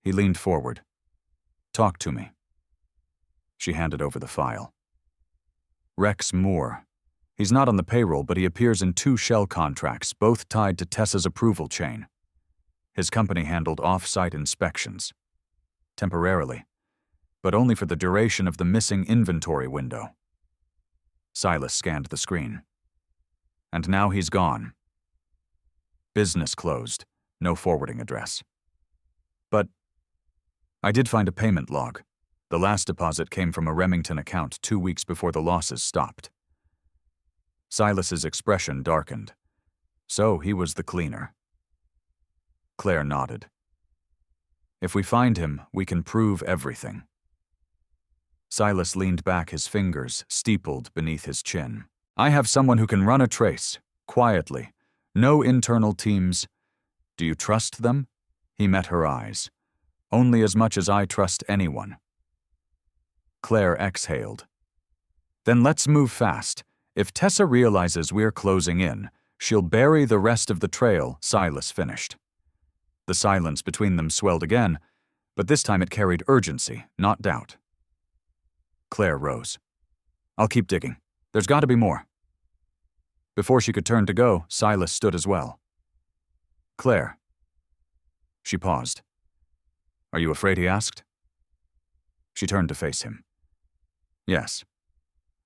He leaned forward. "Talk to me." She handed over the file. Rex Moore. He's not on the payroll, but he appears in 2 shell contracts, both tied to Tessa's approval chain. His company handled off-site inspections. Temporarily, but only for the duration of the missing inventory window. Silas scanned the screen. And now he's gone. Business closed. No forwarding address. But I did find a payment log. The last deposit came from a Remington account 2 weeks before the losses stopped. Silas's expression darkened. So he was the cleaner. Claire nodded. "If we find him, we can prove everything." Silas leaned back, his fingers steepled beneath his chin. "I have someone who can run a trace, quietly. No internal teams. Do you trust them?" He met her eyes. "Only as much as I trust anyone." Claire exhaled. "Then let's move fast. If Tessa realizes we're closing in, she'll bury the rest of the trail," Silas finished. The silence between them swelled again, but this time it carried urgency, not doubt. Claire rose. "I'll keep digging. There's got to be more." Before she could turn to go, Silas stood as well. "Claire." She paused. "Are you afraid?" he asked. She turned to face him. "Yes.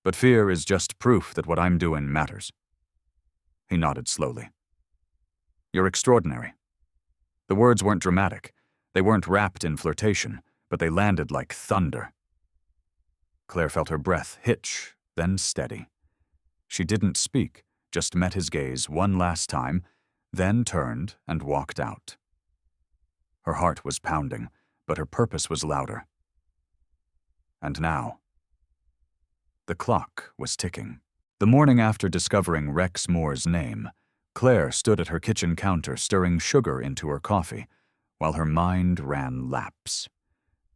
But fear is just proof that what I'm doing matters." He nodded slowly. "You're extraordinary." The words weren't dramatic. They weren't wrapped in flirtation, but they landed like thunder. Claire felt her breath hitch, then steady. She didn't speak, just met his gaze one last time, then turned and walked out. Her heart was pounding, but her purpose was louder. And now, the clock was ticking. The morning after discovering Rex Moore's name, Claire stood at her kitchen counter stirring sugar into her coffee, while her mind ran laps.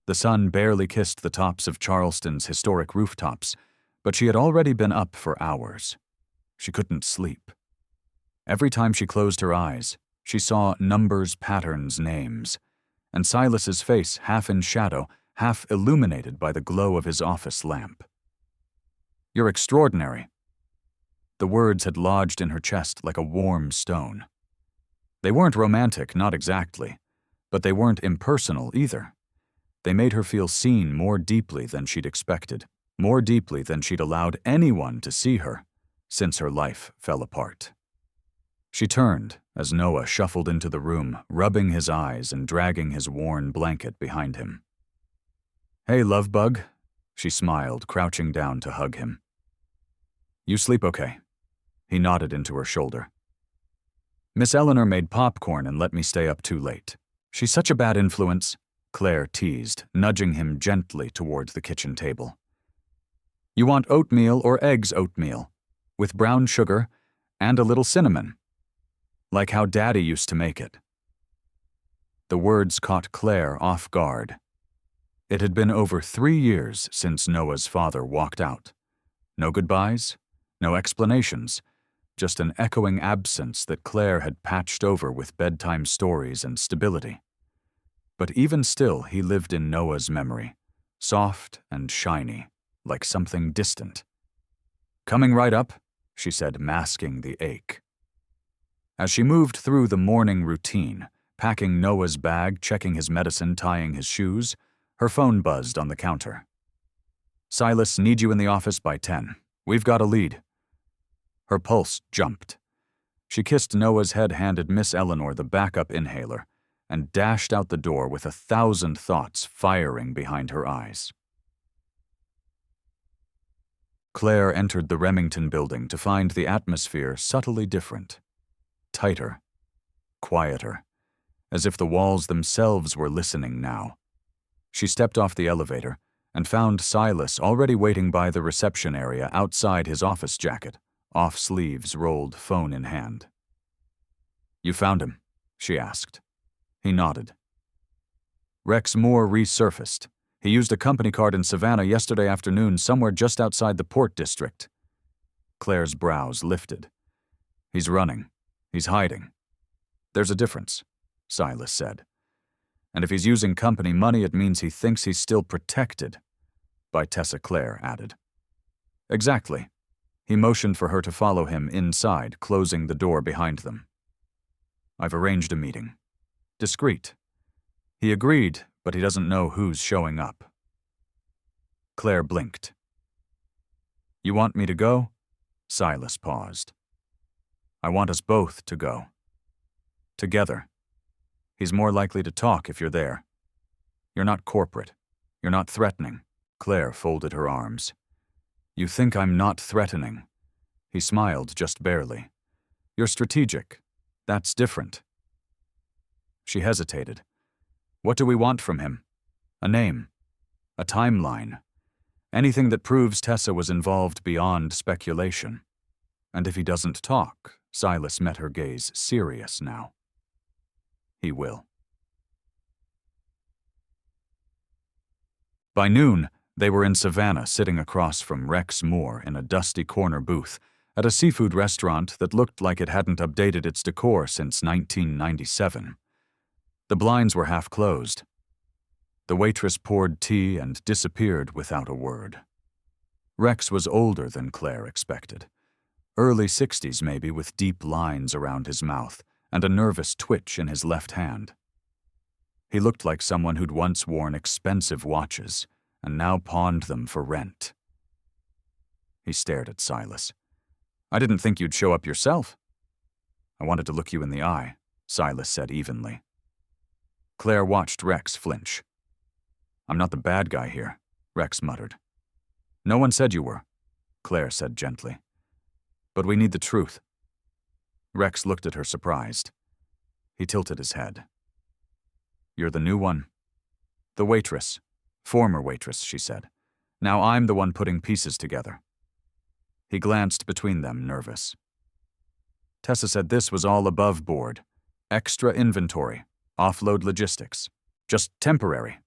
The sun barely kissed the tops of Charleston's historic rooftops, but she had already been up for hours. She couldn't sleep. Every time she closed her eyes, she saw numbers, patterns, names, and Silas's face half in shadow, half illuminated by the glow of his office lamp. "You're extraordinary." The words had lodged in her chest like a warm stone. They weren't romantic, not exactly, but they weren't impersonal either. They made her feel seen more deeply than she'd expected, more deeply than she'd allowed anyone to see her since her life fell apart. She turned as Noah shuffled into the room, rubbing his eyes and dragging his worn blanket behind him. "Hey, love bug," she smiled, crouching down to hug him. "You sleep okay?" He nodded into her shoulder. "Miss Eleanor made popcorn and let me stay up too late. She's such a bad influence," Claire teased, nudging him gently towards the kitchen table. "You want oatmeal or eggs oatmeal, with brown sugar and a little cinnamon, like how Daddy used to make it." The words caught Claire off guard. It had been over 3 years since Noah's father walked out. No goodbyes, no explanations, just an echoing absence that Claire had patched over with bedtime stories and stability. But even still, he lived in Noah's memory, soft and shiny, like something distant. "Coming right up," she said, masking the ache. As she moved through the morning routine, packing Noah's bag, checking his medicine, tying his shoes, her phone buzzed on the counter. "Silas, need you in the office by 10. We've got a lead." Her pulse jumped. She kissed Noah's head, handed Miss Eleanor the backup inhaler, and dashed out the door with 1,000 thoughts firing behind her eyes. Claire entered the Remington building to find the atmosphere subtly different. Tighter, quieter, as if the walls themselves were listening now. She stepped off the elevator and found Silas already waiting by the reception area outside his office jacket, off sleeves rolled, phone in hand. "You found him?" she asked. He nodded. Rex Moore resurfaced. He used a company card in Savannah yesterday afternoon, somewhere just outside the Port District. Claire's brows lifted. "He's running. He's hiding." "There's a difference," Silas said. "And if he's using company money, it means he thinks he's still protected," by Tessa, Claire added. "Exactly." He motioned for her to follow him inside, closing the door behind them. "I've arranged a meeting. Discreet." He agreed, but he doesn't know who's showing up. Claire blinked. "You want me to go?" Silas paused. "I want us both to go. Together. He's more likely to talk if you're there. You're not corporate. You're not threatening." Claire folded her arms. "You think I'm not threatening?" He smiled just barely. "You're strategic. That's different." She hesitated. "What do we want from him? A name. A timeline. Anything that proves Tessa was involved beyond speculation. And if he doesn't talk," Silas met her gaze, serious now. "He will." By noon, they were in Savannah, sitting across from Rex Moore in a dusty corner booth at a seafood restaurant that looked like it hadn't updated its decor since 1997. The blinds were half closed. The waitress poured tea and disappeared without a word. Rex was older than Claire expected. Early 60s maybe, with deep lines around his mouth and a nervous twitch in his left hand. He looked like someone who'd once worn expensive watches and now pawned them for rent. He stared at Silas. "I didn't think you'd show up yourself." "I wanted to look you in the eye," Silas said evenly. Claire watched Rex flinch. "I'm not the bad guy here," Rex muttered. "No one said you were," Claire said gently. "But we need the truth." Rex looked at her surprised. He tilted his head. "You're the new one." "The waitress. Former waitress," she said. "Now I'm the one putting pieces together." He glanced between them, nervous. "Tessa said this was all above board. Extra inventory. Offload logistics. Just temporary."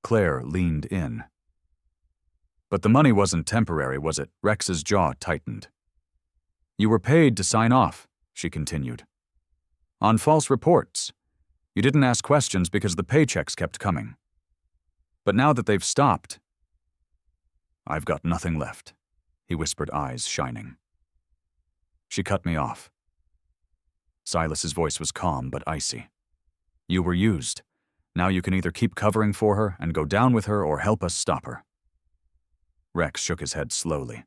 Claire leaned in. "But the money wasn't temporary, was it?" Rex's jaw tightened. "You were paid to sign off," she continued. "On false reports. You didn't ask questions because the paychecks kept coming. But now that they've stopped..." "I've got nothing left," he whispered, eyes shining. "She cut me off." Silas's voice was calm but icy. "You were used. Now you can either keep covering for her and go down with her or help us stop her." Rex shook his head slowly.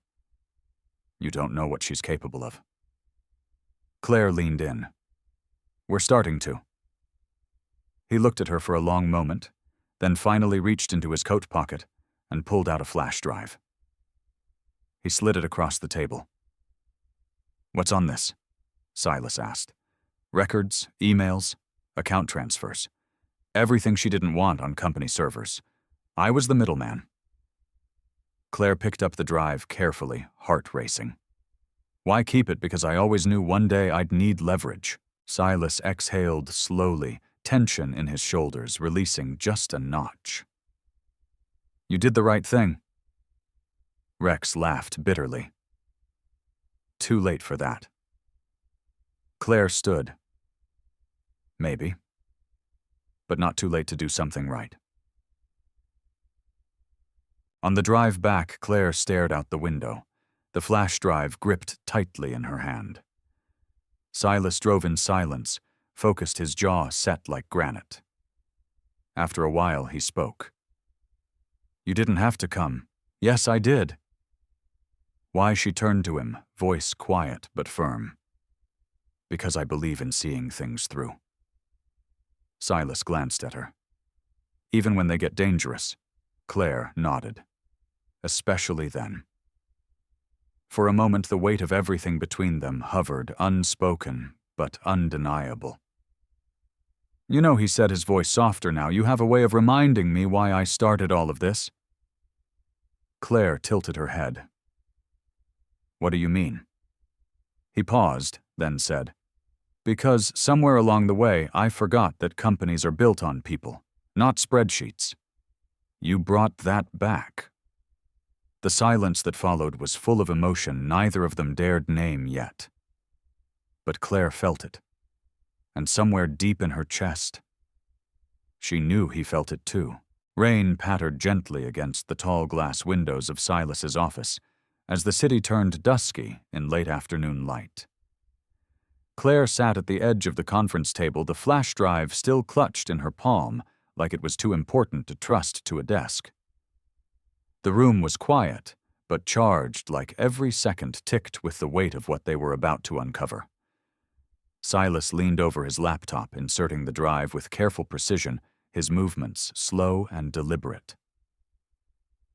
"You don't know what she's capable of." Claire leaned in. "We're starting to." He looked at her for a long moment, then finally reached into his coat pocket and pulled out a flash drive. He slid it across the table. "What's on this?" Silas asked. "Records, emails, account transfers. Everything she didn't want on company servers. I was the middleman." Claire picked up the drive carefully, heart racing. "Why keep it? Because I always knew one day I'd need leverage." Silas exhaled slowly, tension in his shoulders releasing just a notch. You did the right thing. Rex laughed bitterly. Too late for that. Claire stood. Maybe. But not too late to do something right. On the drive back, Claire stared out the window, the flash drive gripped tightly in her hand. Silas drove in silence, focused, his jaw set like granite. After a while, he spoke. You didn't have to come. Yes, I did. Why? She turned to him, voice quiet but firm. Because I believe in seeing things through. Silas glanced at her. Even when they get dangerous, Claire nodded. Especially then. For a moment, the weight of everything between them hovered, unspoken but undeniable. You know, he said, his voice softer now, you have a way of reminding me why I started all of this. Claire tilted her head. What do you mean? He paused, then said, Because somewhere along the way I forgot that companies are built on people, not spreadsheets. You brought that back. The silence that followed was full of emotion neither of them dared name yet. But Claire felt it, and somewhere deep in her chest. She knew he felt it too. Rain pattered gently against the tall glass windows of Silas's office as the city turned dusky in late afternoon light. Claire sat at the edge of the conference table, the flash drive still clutched in her palm like it was too important to trust to a desk. The room was quiet, but charged like every second ticked with the weight of what they were about to uncover. Silas leaned over his laptop, inserting the drive with careful precision, his movements slow and deliberate.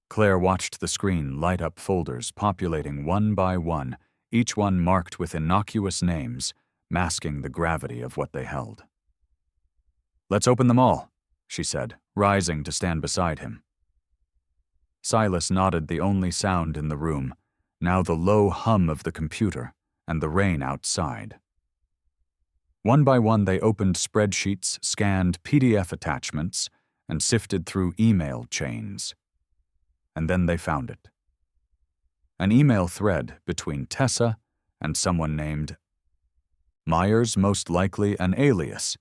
Claire watched the screen light up folders populating one by one, each one marked with innocuous names, masking the gravity of what they held. Let's open them all, she said, rising to stand beside him. Silas nodded, the only sound in the room, now the low hum of the computer and the rain outside. One by one they opened spreadsheets, scanned PDF attachments, and sifted through email chains. And then they found it. An email thread between Tessa and someone named Myers, most likely an alias,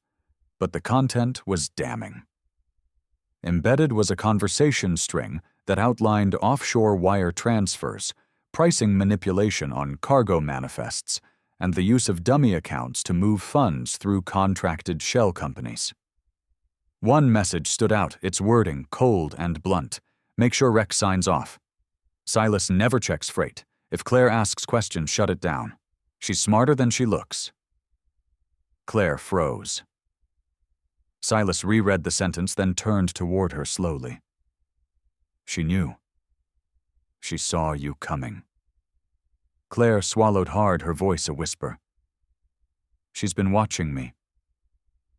but the content was damning. Embedded was a conversation string that outlined offshore wire transfers, pricing manipulation on cargo manifests, and the use of dummy accounts to move funds through contracted shell companies. One message stood out, its wording cold and blunt. Make sure Rex signs off. Silas never checks freight. If Claire asks questions, shut it down. She's smarter than she looks. Claire froze. Silas reread the sentence, then turned toward her slowly. She knew. She saw you coming. Claire swallowed hard, her voice a whisper. She's been watching me.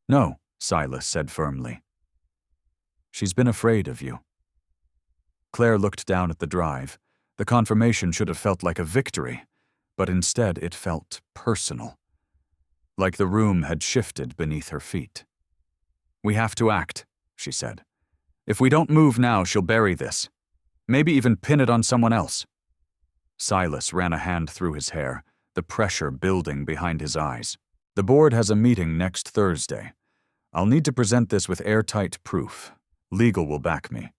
No, Silas said firmly. She's been afraid of you. Claire looked down at the drive. The confirmation should have felt like a victory, but instead it felt personal. Like the room had shifted beneath her feet. We have to act, she said. If we don't move now, she'll bury this. Maybe even pin it on someone else. Silas ran a hand through his hair, the pressure building behind his eyes. The board has a meeting next Thursday. I'll need to present this with airtight proof. Legal will back me.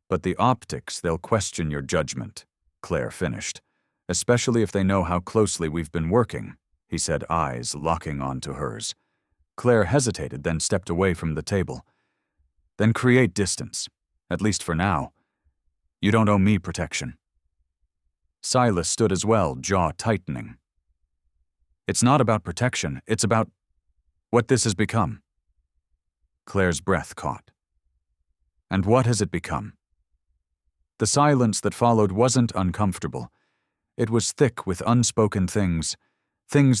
But the optics, they'll question your judgment, Claire finished. Especially if they know how closely we've been working, he said, eyes locking onto hers. Claire hesitated, then stepped away from the table. Then create distance, at least for now. You don't owe me protection. Silas stood as well, jaw tightening. It's not about protection, it's about what this has become. Claire's breath caught. And what has it become? The silence that followed wasn't uncomfortable. It was thick with unspoken things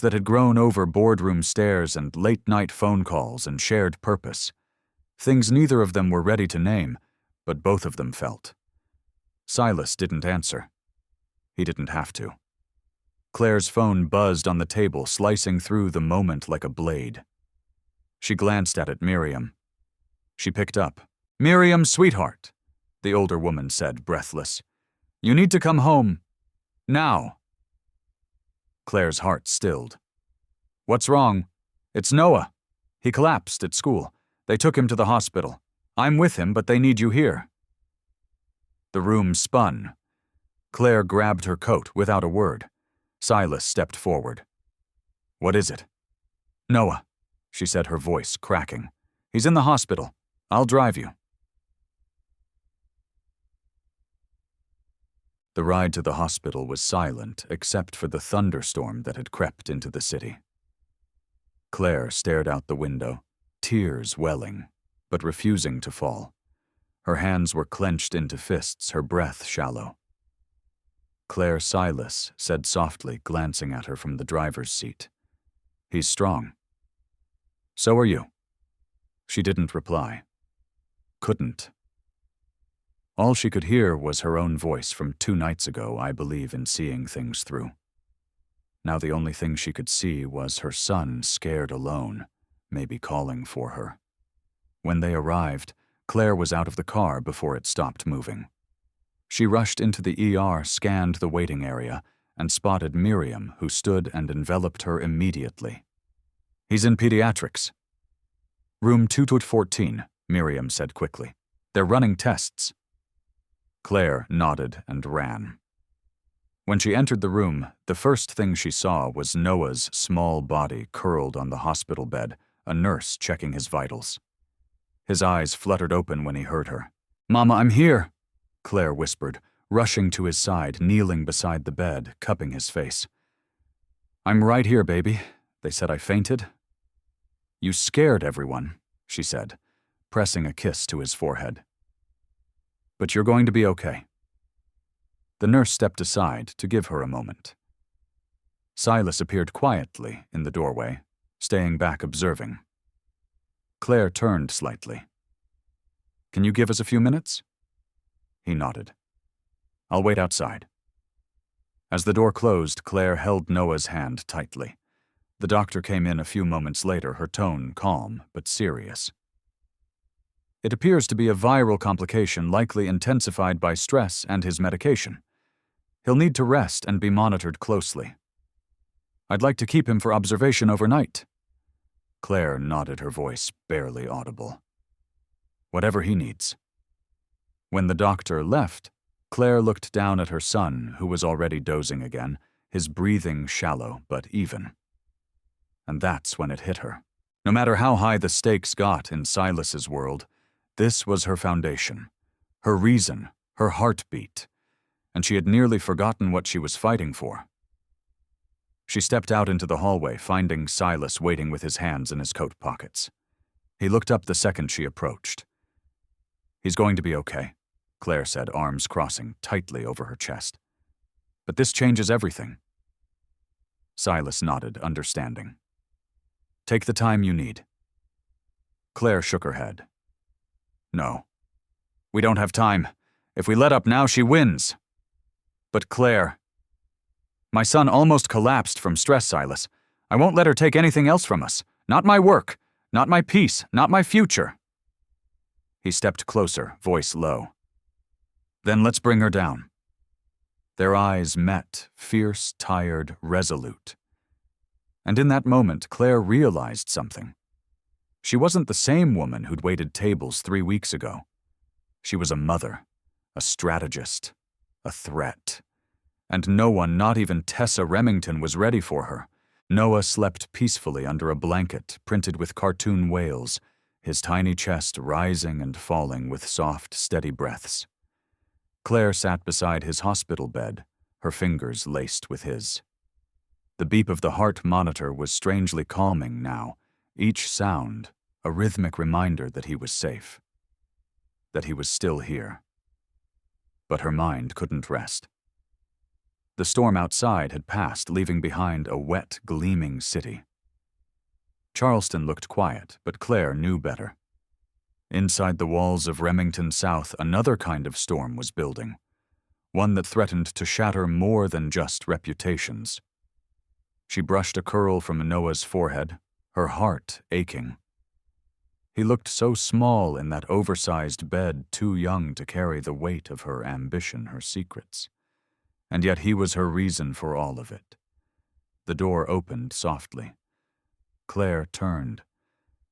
that had grown over boardroom stares and late-night phone calls and shared purpose. Things neither of them were ready to name, but both of them felt. Silas didn't answer. He didn't have to. Claire's phone buzzed on the table, slicing through the moment like a blade. She glanced at it, Miriam. She picked up. Miriam, sweetheart. the older woman said, breathless. "You need to come home. Now." Claire's heart stilled. "What's wrong?" "It's Noah. He collapsed at school. They took him to the hospital. I'm with him, but they need you here." The room spun. Claire grabbed her coat without a word. Silas stepped forward. "What is it?" "Noah," she said, her voice cracking. "He's in the hospital. I'll drive you." The ride to the hospital was silent except for the thunderstorm that had crept into the city. Claire stared out the window, tears welling, but refusing to fall. Her hands were clenched into fists, her breath shallow. Claire Silas said softly, glancing at her from the driver's seat. "He's strong." "So are you." She didn't reply. Couldn't. All she could hear was her own voice from 2 nights ago, I believe in seeing things through. Now the only thing she could see was her son scared alone, maybe calling for her. When they arrived, Claire was out of the car before it stopped moving. She rushed into the ER, scanned the waiting area, and spotted Miriam, who stood and enveloped her immediately. "He's in pediatrics." "Room 214, Miriam said quickly. "They're running tests." Claire nodded and ran. When she entered the room, the first thing she saw was Noah's small body curled on the hospital bed, a nurse checking his vitals. His eyes fluttered open when he heard her. "Mama, I'm here," Claire whispered, rushing to his side, kneeling beside the bed, cupping his face. "I'm right here, baby. They said I fainted." "You scared everyone," she said, pressing a kiss to his forehead. "But you're going to be okay." The nurse stepped aside to give her a moment. Silas appeared quietly in the doorway, staying back observing. Claire turned slightly. "Can you give us a few minutes?" He nodded. "I'll wait outside." As the door closed, Claire held Noah's hand tightly. The doctor came in a few moments later, her tone calm but serious. "It appears to be a viral complication likely intensified by stress and his medication. He'll need to rest and be monitored closely. I'd like to keep him for observation overnight." Claire nodded, her voice barely audible. "Whatever he needs." When the doctor left, Claire looked down at her son, who was already dozing again, his breathing shallow but even. And that's when it hit her. No matter how high the stakes got in Silas's world, this was her foundation, her reason, her heartbeat, and she had nearly forgotten what she was fighting for. She stepped out into the hallway, finding Silas waiting with his hands in his coat pockets. He looked up the second she approached. "He's going to be okay," Claire said, arms crossing tightly over her chest. "But this changes everything." Silas nodded, understanding. "Take the time you need." Claire shook her head. "No. We don't have time. If we let up now, she wins." "But Claire, my son almost collapsed from stress, Silas. I won't let her take anything else from us. Not my work, not my peace, not my future." He stepped closer, voice low. "Then let's bring her down." Their eyes met, fierce, tired, resolute. And in that moment, Claire realized something. She wasn't the same woman who'd waited tables 3 weeks ago. She was a mother, a strategist, a threat. And no one, not even Tessa Remington, was ready for her. Noah slept peacefully under a blanket printed with cartoon whales, his tiny chest rising and falling with soft, steady breaths. Claire sat beside his hospital bed, her fingers laced with his. The beep of the heart monitor was strangely calming now, each sound a rhythmic reminder that he was safe, that he was still here. But her mind couldn't rest. The storm outside had passed, leaving behind a wet, gleaming city. Charleston looked quiet, but Claire knew better. Inside the walls of Remington South, another kind of storm was building, one that threatened to shatter more than just reputations. She brushed a curl from Noah's forehead, her heart aching. He looked so small in that oversized bed, too young to carry the weight of her ambition, her secrets. And yet he was her reason for all of it. The door opened softly. Claire turned.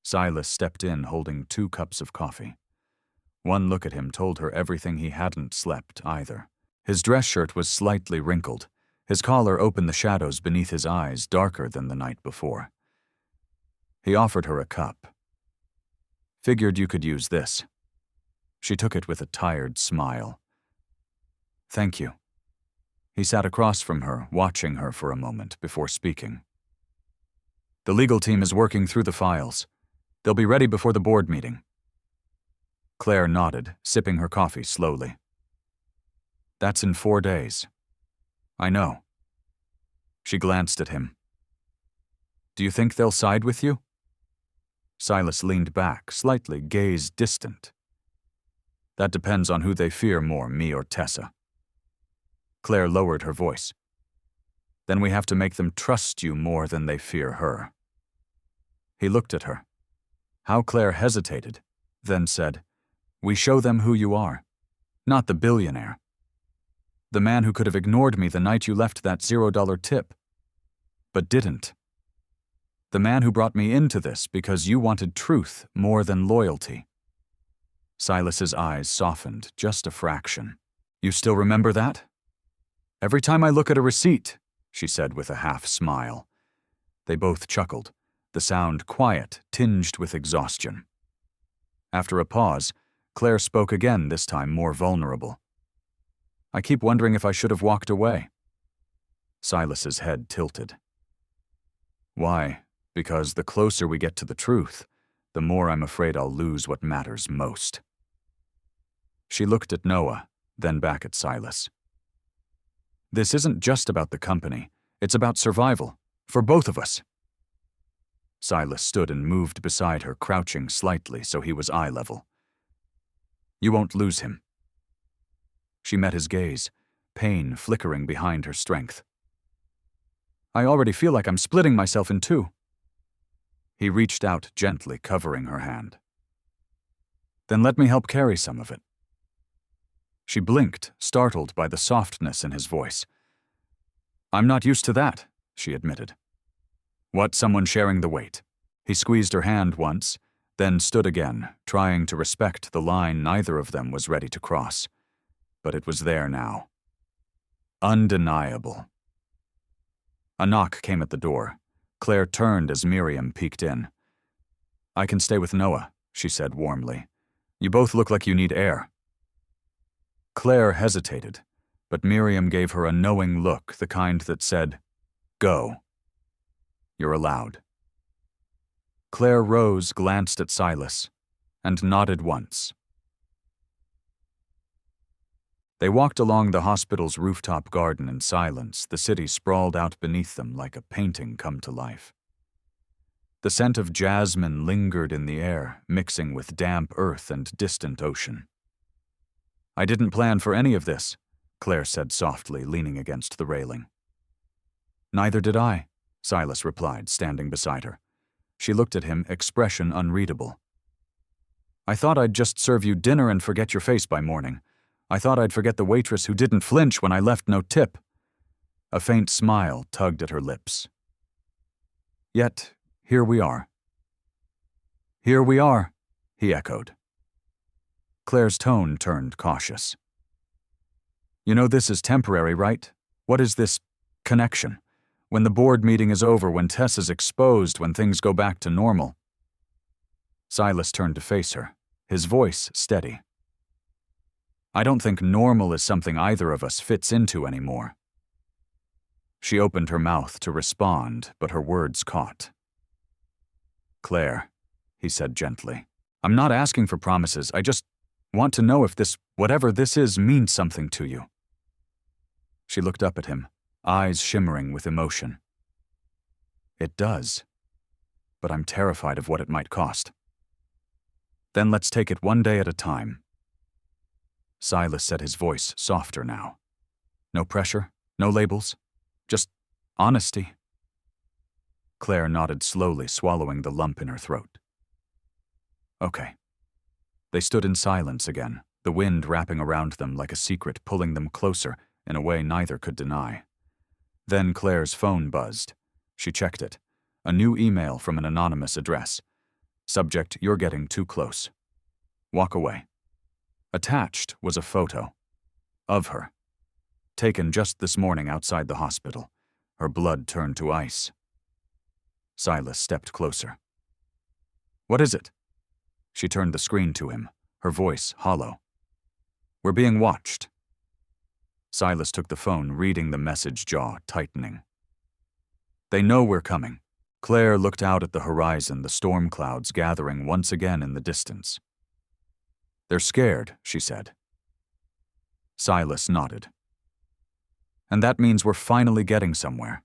Silas stepped in holding 2 cups of coffee. One look at him told her everything he hadn't slept either. His dress shirt was slightly wrinkled. His collar opened the shadows beneath his eyes, darker than the night before. He offered her a cup. Figured you could use this. She took it with a tired smile. Thank you. He sat across from her, watching her for a moment before speaking. The legal team is working through the files. They'll be ready before the board meeting. Claire nodded, sipping her coffee slowly. That's in 4 days. I know. She glanced at him. Do you think they'll side with you? Silas leaned back, slightly, gaze distant. That depends on who they fear more, me or Tessa. Claire lowered her voice. Then we have to make them trust you more than they fear her. He looked at her. How Claire hesitated, then said, We show them who you are, not the billionaire. The man who could have ignored me the night you left that $0 tip, but didn't. The man who brought me into this because you wanted truth more than loyalty. Silas's eyes softened just a fraction. You still remember that? Every time I look at a receipt, she said with a half smile. They both chuckled, the sound quiet, tinged with exhaustion. After a pause, Claire spoke again, this time more vulnerable. I keep wondering if I should have walked away. Silas's head tilted. Why? Because the closer we get to the truth, the more I'm afraid I'll lose what matters most. She looked at Noah, then back at Silas. This isn't just about the company. It's about survival, for both of us. Silas stood and moved beside her, crouching slightly so he was eye level. You won't lose him. She met his gaze, pain flickering behind her strength. I already feel like I'm splitting myself in 2. He reached out gently, covering her hand. Then let me help carry some of it. She blinked, startled by the softness in his voice. I'm not used to that, she admitted. What, someone sharing the weight? He squeezed her hand once, then stood again, trying to respect the line neither of them was ready to cross. But it was there now. Undeniable. A knock came at the door. Claire turned as Miriam peeked in. I can stay with Noah, she said warmly. You both look like you need air. Claire hesitated, but Miriam gave her a knowing look, the kind that said, Go. You're allowed. Claire rose, glanced at Silas, and nodded once. They walked along the hospital's rooftop garden in silence, the city sprawled out beneath them like a painting come to life. The scent of jasmine lingered in the air, mixing with damp earth and distant ocean. I didn't plan for any of this, Claire said softly, leaning against the railing. Neither did I, Silas replied, standing beside her. She looked at him, expression unreadable. I thought I'd just serve you dinner and forget your face by morning. I thought I'd forget the waitress who didn't flinch when I left no tip. A faint smile tugged at her lips. Yet, here we are. Here we are, he echoed. Claire's tone turned cautious. You know this is temporary, right? What is this connection? When the board meeting is over, when Tess is exposed, when things go back to normal. Silas turned to face her, his voice steady. I don't think normal is something either of us fits into anymore. She opened her mouth to respond, but her words caught. Claire, he said gently, I'm not asking for promises. I just want to know if this, whatever this is, means something to you. She looked up at him, eyes shimmering with emotion. It does, but I'm terrified of what it might cost. Then let's take it one day at a time. Silas said, his voice softer now. No pressure, no labels, just honesty. Claire nodded slowly, swallowing the lump in her throat. Okay. They stood in silence again, the wind wrapping around them like a secret, pulling them closer in a way neither could deny. Then Claire's phone buzzed. She checked it. A new email from an anonymous address. Subject, "You're getting too close. Walk away." Attached was a photo. Of her. Taken just this morning outside the hospital. Her blood turned to ice. Silas stepped closer. "What is it?" She turned the screen to him, her voice hollow. "We're being watched." Silas took the phone, reading the message, jaw tightening. "They know we're coming." Claire looked out at the horizon, the storm clouds gathering once again in the distance. "They're scared," she said. Silas nodded. "And that means we're finally getting somewhere."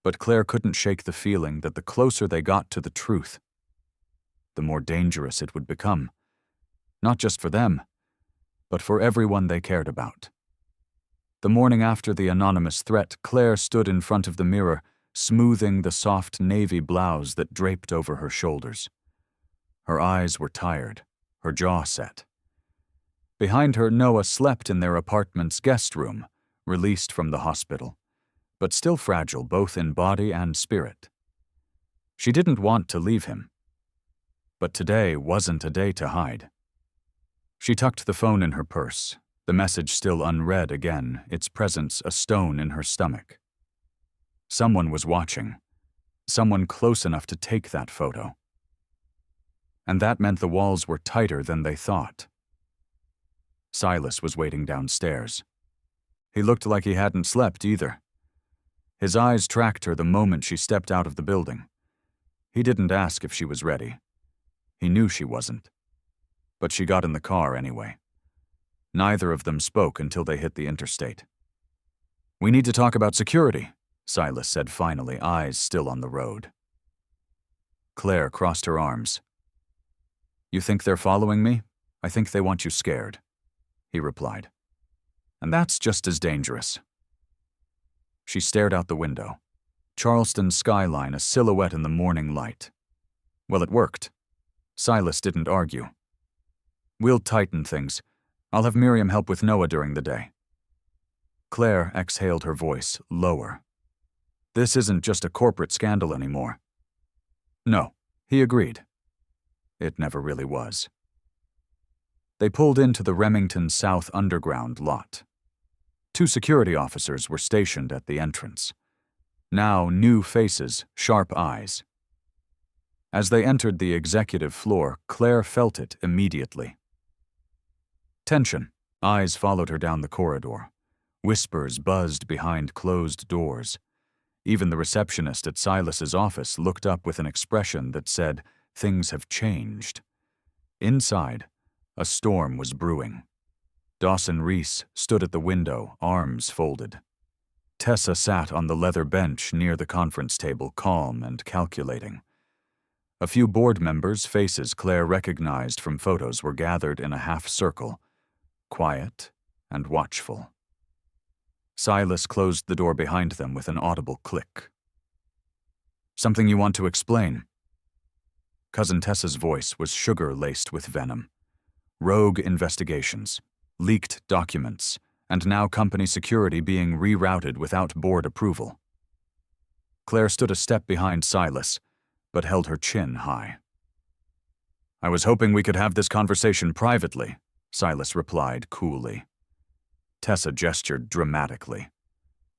But Claire couldn't shake the feeling that the closer they got to the truth, the more dangerous it would become. Not just for them, but for everyone they cared about. The morning after the anonymous threat, Claire stood in front of the mirror, smoothing the soft navy blouse that draped over her shoulders. Her eyes were tired, her jaw set. Behind her, Noah slept in their apartment's guest room, released from the hospital, but still fragile both in body and spirit. She didn't want to leave him. But today wasn't a day to hide. She tucked the phone in her purse, the message still unread again, its presence a stone in her stomach. Someone was watching. Someone close enough to take that photo. And that meant the walls were tighter than they thought. Silas was waiting downstairs. He looked like he hadn't slept either. His eyes tracked her the moment she stepped out of the building. He didn't ask if she was ready. He knew she wasn't. But she got in the car anyway. Neither of them spoke until they hit the interstate. "We need to talk about security," Silas said finally, eyes still on the road. Claire crossed her arms. "You think they're following me? I think they want you scared," he replied. "And that's just as dangerous." She stared out the window. Charleston's skyline a silhouette in the morning light. Well, it worked. Silas didn't argue. "We'll tighten things. I'll have Miriam help with Noah during the day." Claire exhaled her voice, lower. "This isn't just a corporate scandal anymore." "No," he agreed. It never really was. They pulled into the Remington South Underground lot. 2 security officers were stationed at the entrance. Now new faces, sharp eyes. As they entered the executive floor, Claire felt it immediately. Tension. Eyes followed her down the corridor. Whispers buzzed behind closed doors. Even the receptionist at Silas's office looked up with an expression that said, "Things have changed." Inside, a storm was brewing. Dawson Reese stood at the window, arms folded. Tessa sat on the leather bench near the conference table, calm and calculating. A few board members' faces Claire recognized from photos were gathered in a half circle, quiet and watchful. Silas closed the door behind them with an audible click. "Something you want to explain?" Cousin Tessa's voice was sugar-laced with venom. Rogue investigations, leaked documents, and now company security being rerouted without board approval. Claire stood a step behind Silas, but held her chin high. "I was hoping we could have this conversation privately," Silas replied coolly. Tessa gestured dramatically.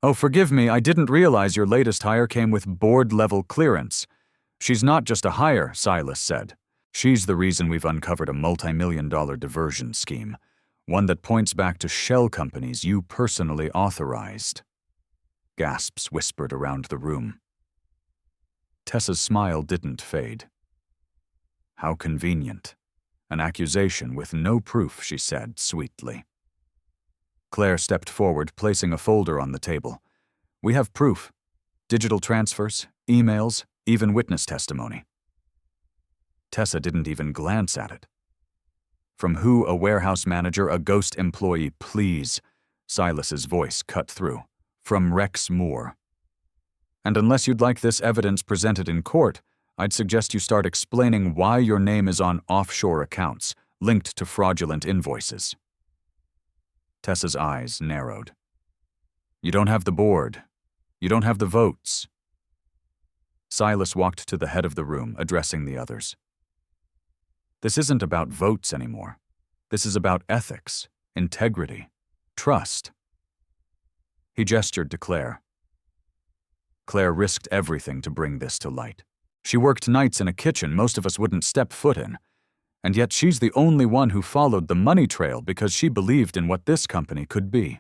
"Oh, forgive me, I didn't realize your latest hire came with board-level clearance." "She's not just a hire," Silas said. "She's the reason we've uncovered a multi-million-dollar diversion scheme, one that points back to shell companies you personally authorized." Gasps whispered around the room. Tessa's smile didn't fade. "How convenient. An accusation with no proof," she said sweetly. Claire stepped forward, placing a folder on the table. "We have proof. Digital transfers, emails, even witness testimony." Tessa didn't even glance at it. "From who, a warehouse manager, a ghost employee, please?" Silas's voice cut through. "From Rex Moore. And unless you'd like this evidence presented in court, I'd suggest you start explaining why your name is on offshore accounts, linked to fraudulent invoices. Tessa's eyes narrowed. You don't have the board. You don't have the votes. Silas walked to the head of the room, addressing the others. This isn't about votes anymore. This is about ethics, integrity, trust. He gestured to Claire. Claire risked everything to bring this to light. She worked nights in a kitchen most of us wouldn't step foot in, and yet she's the only one who followed the money trail because she believed in what this company could be.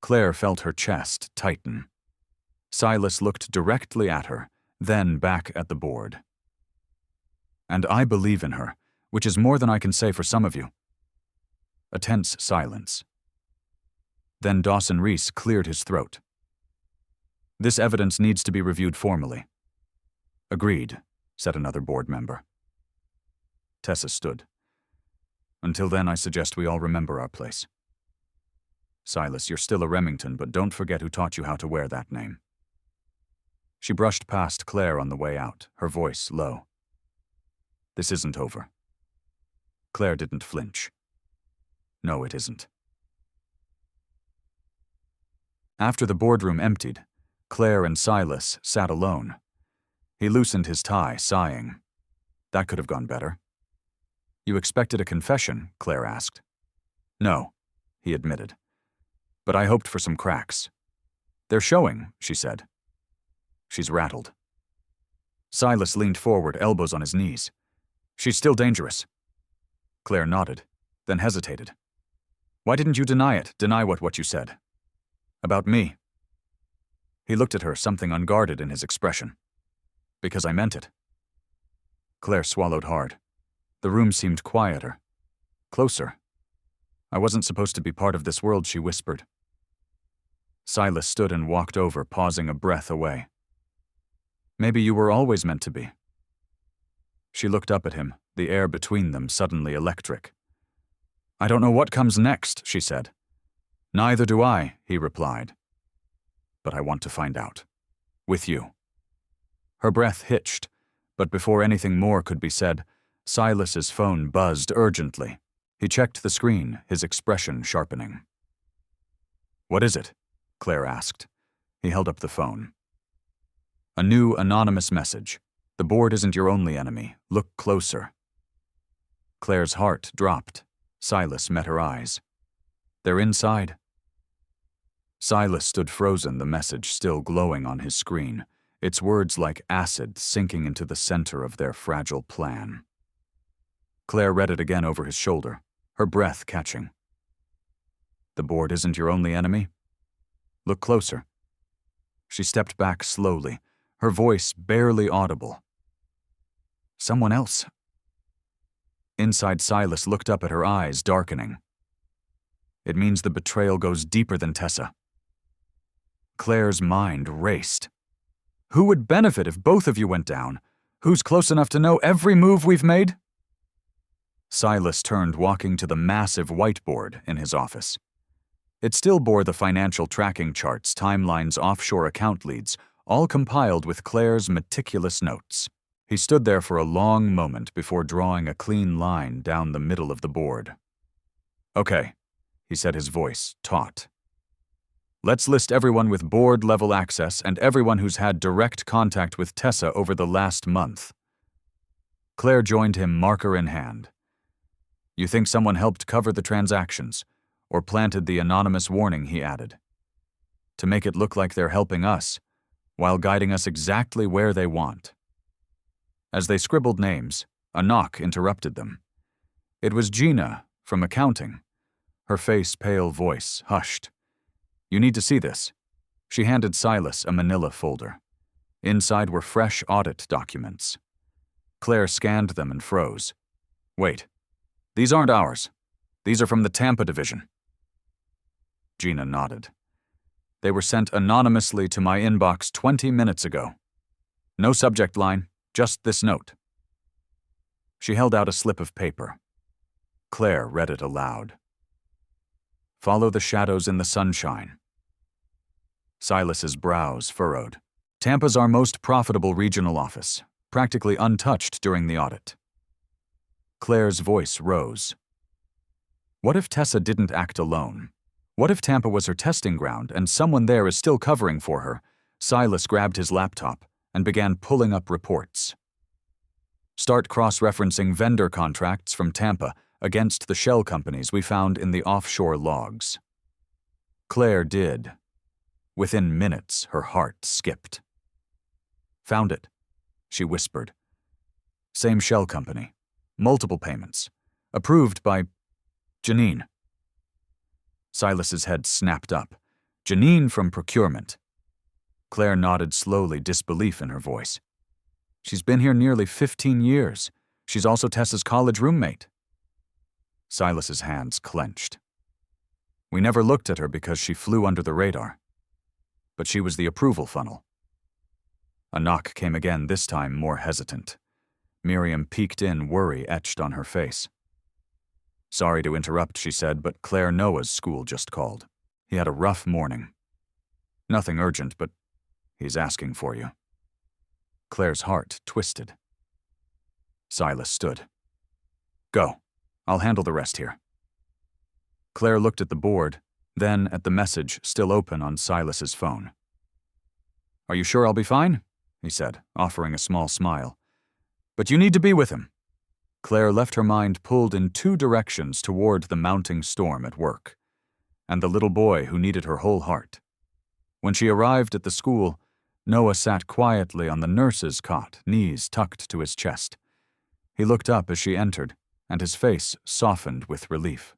Claire felt her chest tighten. Silas looked directly at her, then back at the board. And I believe in her, which is more than I can say for some of you. A tense silence. Then Dawson Reese cleared his throat. This evidence needs to be reviewed formally. Agreed, said another board member. Tessa stood. Until then, I suggest we all remember our place. Silas, you're still a Remington, but don't forget who taught you how to wear that name. She brushed past Claire on the way out, her voice low. This isn't over. Claire didn't flinch. No, it isn't. After the boardroom emptied, Claire and Silas sat alone. He loosened his tie, sighing. That could have gone better. You expected a confession? Claire asked. No, he admitted. But I hoped for some cracks. They're showing, she said. She's rattled. Silas leaned forward, elbows on his knees. She's still dangerous. Claire nodded, then hesitated. Why didn't you deny it? Deny what you said? About me. He looked at her, something unguarded in his expression. Because I meant it. Claire swallowed hard. The room seemed quieter. Closer. I wasn't supposed to be part of this world, she whispered. Silas stood and walked over, pausing a breath away. Maybe you were always meant to be. She looked up at him, the air between them suddenly electric. I don't know what comes next, she said. Neither do I, he replied. But I want to find out. With you. Her breath hitched, but before anything more could be said, Silas's phone buzzed urgently. He checked the screen, his expression sharpening. What is it? Claire asked. He held up the phone. A new anonymous message. The board isn't your only enemy. Look closer. Claire's heart dropped. Silas met her eyes. They're inside. Silas stood frozen, the message still glowing on his screen, its words like acid sinking into the center of their fragile plan. Claire read it again over his shoulder, her breath catching. The board isn't your only enemy? Look closer. She stepped back slowly, her voice barely audible. Someone else. Inside, Silas looked up at her eyes, darkening. It means the betrayal goes deeper than Tessa. Claire's mind raced. Who would benefit if both of you went down? Who's close enough to know every move we've made? Silas turned, walking to the massive whiteboard in his office. It still bore the financial tracking charts, timelines, offshore account leads, all compiled with Claire's meticulous notes. He stood there for a long moment before drawing a clean line down the middle of the board. Okay, he said, his voice taut. Let's list everyone with board-level access and everyone who's had direct contact with Tessa over the last month. Claire joined him, marker in hand. You think someone helped cover the transactions, or planted the anonymous warning, he added, to make it look like they're helping us, while guiding us exactly where they want. As they scribbled names, a knock interrupted them. It was Gina, from accounting. Her face, pale voice, hushed. You need to see this. She handed Silas a manila folder. Inside were fresh audit documents. Claire scanned them and froze. Wait, these aren't ours. These are from the Tampa division. Gina nodded. They were sent anonymously to my inbox 20 minutes ago. No subject line, just this note. She held out a slip of paper. Claire read it aloud. Follow the shadows in the sunshine. Silas's brows furrowed. Tampa's our most profitable regional office. practically untouched during the audit. Claire's voice rose. What if Tessa didn't act alone? What if Tampa was her testing ground and someone there is still covering for her? Silas grabbed his laptop and began pulling up reports. Start cross-referencing vendor contracts from Tampa against the shell companies we found in the offshore logs. Claire did. Within minutes, her heart skipped. Found it, she whispered. Same shell company. Multiple payments. Approved by Janine. Silas's head snapped up. Janine from procurement. Claire nodded slowly, disbelief in her voice. She's been here nearly 15 years. She's also Tessa's college roommate. Silas's hands clenched. We never looked at her because she flew under the radar. But she was the approval funnel. A knock came again, this time more hesitant. Miriam peeked in, worry etched on her face. Sorry to interrupt, she said, but Claire Noah's school just called. He had a rough morning. Nothing urgent, but he's asking for you. Claire's heart twisted. Silas stood. Go. I'll handle the rest here. Claire looked at the board, then at the message still open on Silas's phone. Are you sure I'll be fine? He said, offering a small smile. But you need to be with him. Claire left her mind pulled in two directions toward the mounting storm at work, and the little boy who needed her whole heart. When she arrived at the school, Noah sat quietly on the nurse's cot, knees tucked to his chest. He looked up as she entered, and his face softened with relief.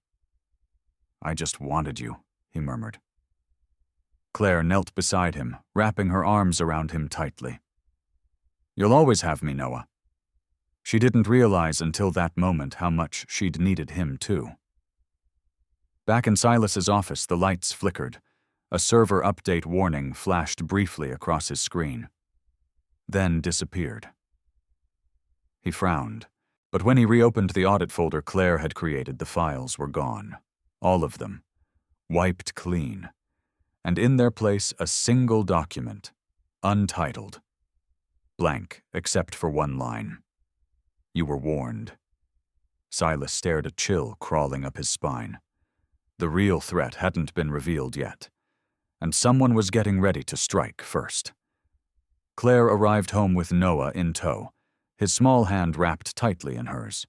I just wanted you, he murmured. Claire knelt beside him, wrapping her arms around him tightly. You'll always have me, Noah. She didn't realize until that moment how much she'd needed him too. Back in Silas's office, the lights flickered. A server update warning flashed briefly across his screen, then disappeared. He frowned, but when he reopened the audit folder Claire had created, the files were gone. All of them. Wiped clean. And in their place, a single document. Untitled. Blank, except for one line. You were warned. Silas stared, a chill crawling up his spine. The real threat hadn't been revealed yet, and someone was getting ready to strike first. Claire arrived home with Noah in tow, his small hand wrapped tightly in hers.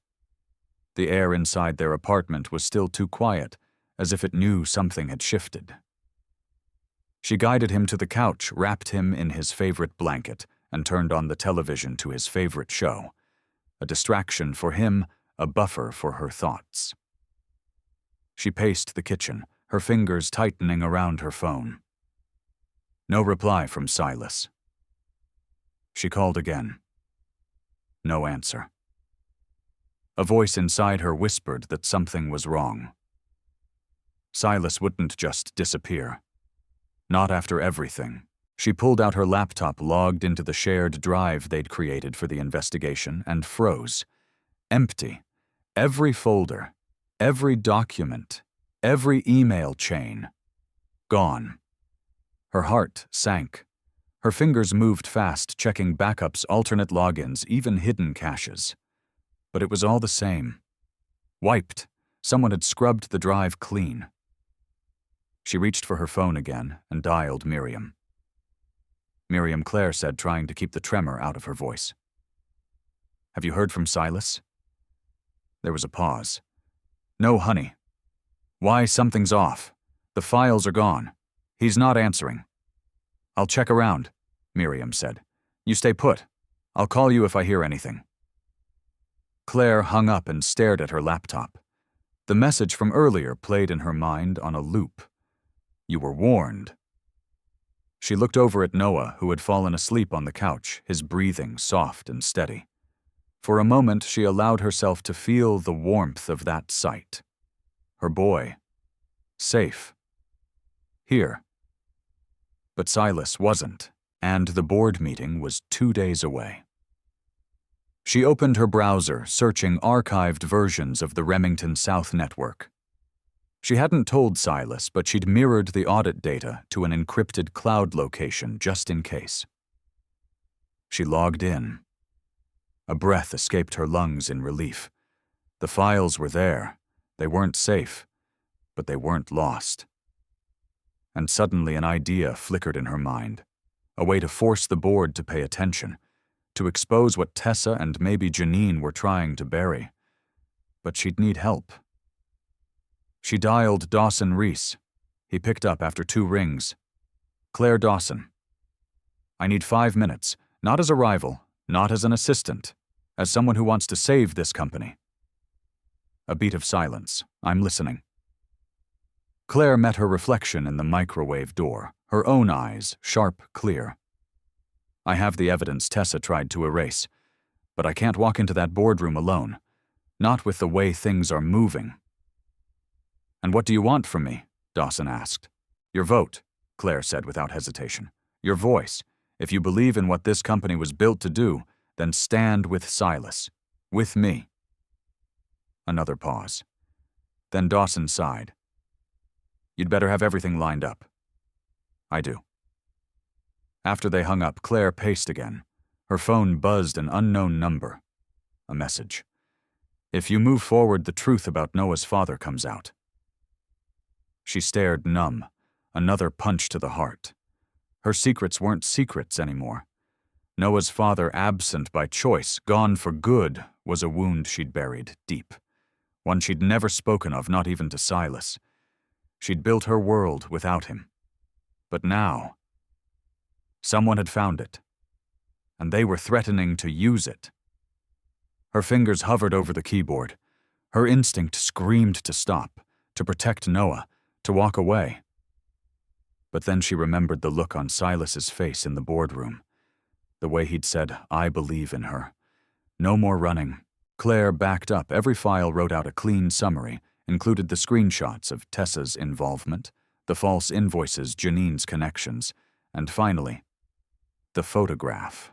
The air inside their apartment was still too quiet, as if it knew something had shifted. She guided him to the couch, wrapped him in his favorite blanket, and turned on the television to his favorite show. A distraction for him, a buffer for her thoughts. She paced the kitchen, her fingers tightening around her phone. No reply from Silas. She called again. No answer. A voice inside her whispered that something was wrong. Silas wouldn't just disappear. Not after everything. She pulled out her laptop, logged into the shared drive they'd created for the investigation, and froze. Empty. Every folder, every document, every email chain. Gone. Her heart sank. Her fingers moved fast, checking backups, alternate logins, even hidden caches. But it was all the same. Wiped. Someone had scrubbed the drive clean. She reached for her phone again and dialed Miriam. Miriam, Claire said, trying to keep the tremor out of her voice. Have you heard from Silas? There was a pause. No, honey. Why, something's off. The files are gone. He's not answering. I'll check around, Miriam said. You stay put. I'll call you if I hear anything. Claire hung up and stared at her laptop. The message from earlier played in her mind on a loop. You were warned. She looked over at Noah, who had fallen asleep on the couch, his breathing soft and steady. For a moment, she allowed herself to feel the warmth of that sight. Her boy. Safe. Here. But Silas wasn't, and the board meeting was 2 days away. She opened her browser, searching archived versions of the Remington South network. She hadn't told Silas, but she'd mirrored the audit data to an encrypted cloud location just in case. She logged in. A breath escaped her lungs in relief. The files were there. They weren't safe, but they weren't lost. And suddenly an idea flickered in her mind. A way to force the board to pay attention, to expose what Tessa and maybe Janine were trying to bury. But she'd need help. She dialed Dawson Reese. He picked up after 2 rings. Claire Dawson. I need 5 minutes, not as a rival, not as an assistant, as someone who wants to save this company. A beat of silence. I'm listening. Claire met her reflection in the microwave door, her own eyes sharp, clear. I have the evidence Tessa tried to erase, but I can't walk into that boardroom alone, not with the way things are moving. And what do you want from me? Dawson asked. Your vote, Claire said without hesitation. Your voice. If you believe in what this company was built to do, then stand with Silas. With me. Another pause. Then Dawson sighed. You'd better have everything lined up. I do. After they hung up, Claire paced again. Her phone buzzed an unknown number. A message. If you move forward, the truth about Noah's father comes out. She stared numb, another punch to the heart. Her secrets weren't secrets anymore. Noah's father, absent by choice, gone for good, was a wound she'd buried deep. One she'd never spoken of, not even to Silas. She'd built her world without him. But now, someone had found it, and they were threatening to use it. Her fingers hovered over the keyboard. Her instinct screamed to stop, to protect Noah, to walk away. But then she remembered the look on Silas's face in the boardroom. The way he'd said, I believe in her. No more running. Claire backed up. Every file wrote out a clean summary, included the screenshots of Tessa's involvement, the false invoices, Janine's connections, and finally, the photograph.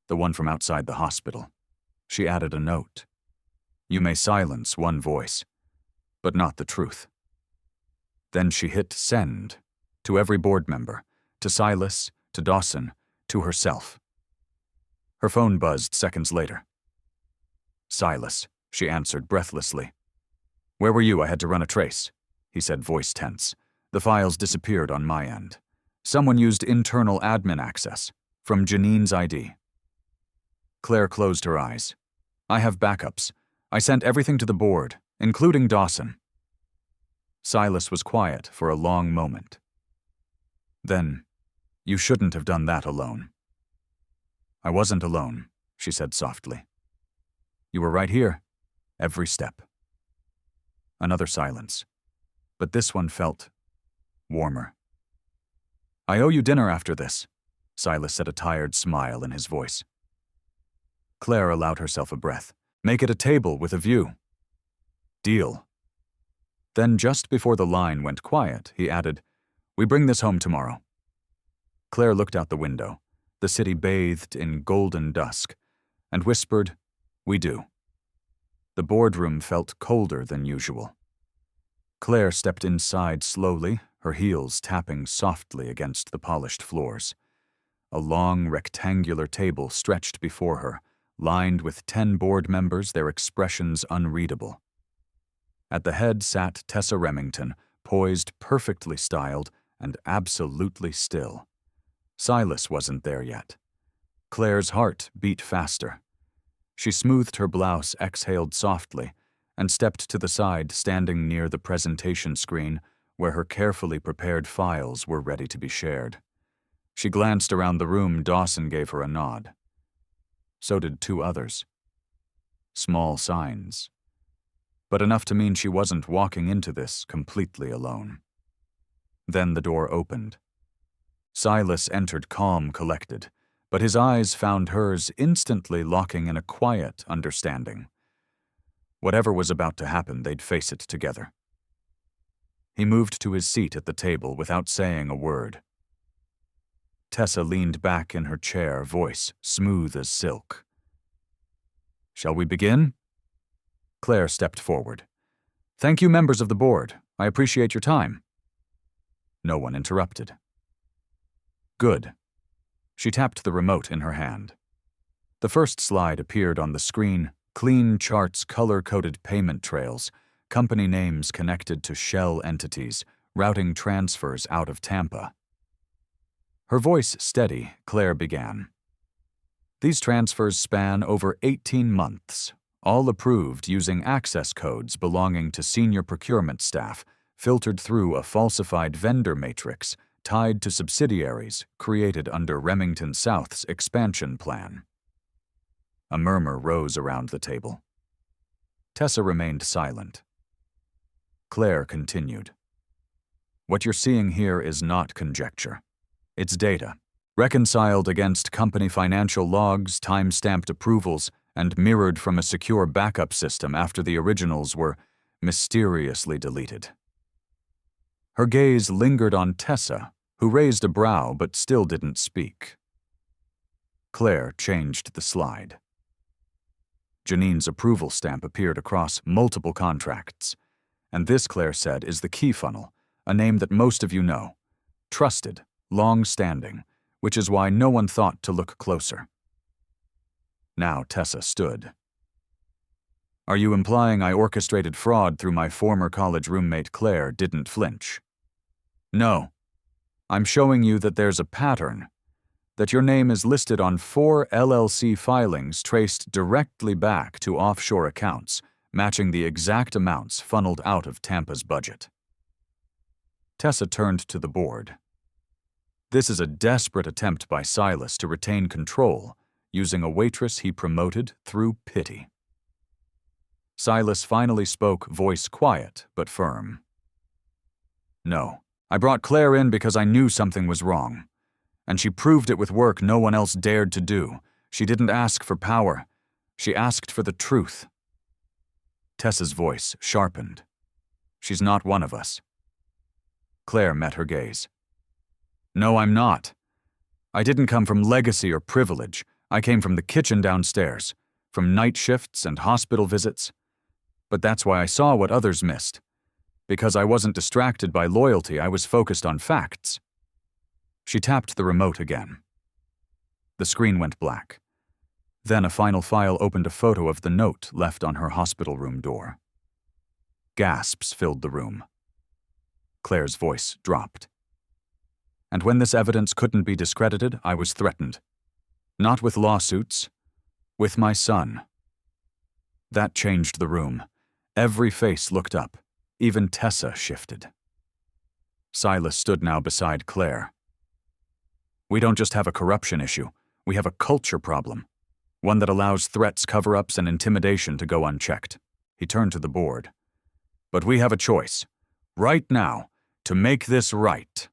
The one from outside the hospital. She added a note. You may silence one voice, but not the truth. Then she hit send, to every board member, to Silas, to Dawson, to herself. Her phone buzzed seconds later. Silas, she answered breathlessly. Where were you? I had to run a trace, he said, voice tense. The files disappeared on my end. Someone used internal admin access, from Janine's ID. Claire closed her eyes. I have backups. I sent everything to the board, including Dawson. Silas was quiet for a long moment. Then, you shouldn't have done that alone. I wasn't alone, she said softly. You were right here, every step. Another silence, but this one felt warmer. I owe you dinner after this, Silas said, a tired smile in his voice. Claire allowed herself a breath. Make it a table with a view. Deal. Then just before the line went quiet, he added, we bring this home tomorrow. Claire looked out the window, the city bathed in golden dusk, and whispered, we do. The boardroom felt colder than usual. Claire stepped inside slowly, her heels tapping softly against the polished floors. A long, rectangular table stretched before her, lined with 10 board members, their expressions unreadable. At the head sat Tessa Remington, poised, perfectly styled, and absolutely still. Silas wasn't there yet. Claire's heart beat faster. She smoothed her blouse, exhaled softly, and stepped to the side, standing near the presentation screen where her carefully prepared files were ready to be shared. She glanced around the room. Dawson gave her a nod. So did 2 others. Small signs, but enough to mean she wasn't walking into this completely alone. Then the door opened. Silas entered calm, collected, but his eyes found hers, instantly locking in a quiet understanding. Whatever was about to happen, they'd face it together. He moved to his seat at the table without saying a word. Tessa leaned back in her chair, voice smooth as silk. Shall we begin? Claire stepped forward. Thank you, members of the board. I appreciate your time. No one interrupted. Good. She tapped the remote in her hand. The first slide appeared on the screen, clean charts, color-coded payment trails, company names connected to shell entities, routing transfers out of Tampa. Her voice steady, Claire began. These transfers span over 18 months, all approved using access codes belonging to senior procurement staff, filtered through a falsified vendor matrix tied to subsidiaries created under Remington South's expansion plan. A murmur rose around the table. Tessa remained silent. Claire continued. What you're seeing here is not conjecture. It's data, reconciled against company financial logs, time-stamped approvals, and mirrored from a secure backup system after the originals were mysteriously deleted. Her gaze lingered on Tessa, who raised a brow but still didn't speak. Claire changed the slide. Janine's approval stamp appeared across multiple contracts. And this, Claire said, is the key funnel, a name that most of you know. Trusted, long-standing, which is why no one thought to look closer. Now Tessa stood. Are you implying I orchestrated fraud through my former college roommate Claire didn't flinch? No. I'm showing you that there's a pattern, that your name is listed on 4 LLC filings traced directly back to offshore accounts, matching the exact amounts funneled out of Tampa's budget. Tessa turned to the board. This is a desperate attempt by Silas to retain control, using a waitress he promoted through pity. Silas finally spoke, voice quiet but firm. No, I brought Claire in because I knew something was wrong. And she proved it with work no one else dared to do. She didn't ask for power. She asked for the truth. Tessa's voice sharpened. She's not one of us. Claire met her gaze. No, I'm not. I didn't come from legacy or privilege. I came from the kitchen downstairs, from night shifts and hospital visits. But that's why I saw what others missed. Because I wasn't distracted by loyalty, I was focused on facts. She tapped the remote again. The screen went black. Then a final file opened a photo of the note left on her hospital room door. Gasps filled the room. Claire's voice dropped. And when this evidence couldn't be discredited, I was threatened. Not with lawsuits, with my son. That changed the room. Every face looked up. Even Tessa shifted. Silas stood now beside Claire. We don't just have a corruption issue. We have a culture problem. One that allows threats, cover-ups, and intimidation to go unchecked. He turned to the board. But we have a choice. Right now, to make this right.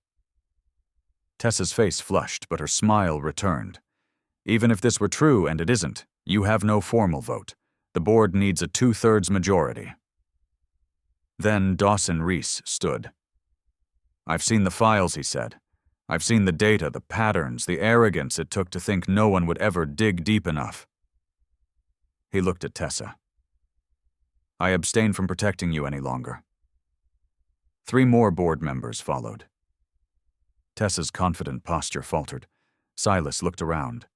Tessa's face flushed, but her smile returned. Even if this were true, and it isn't, you have no formal vote. The board needs a 2/3 majority. Then Dawson Reese stood. I've seen the files, he said. I've seen the data, the patterns, the arrogance it took to think no one would ever dig deep enough. He looked at Tessa. I abstain from protecting you any longer. 3 more board members followed. Tessa's confident posture faltered. Silas looked around.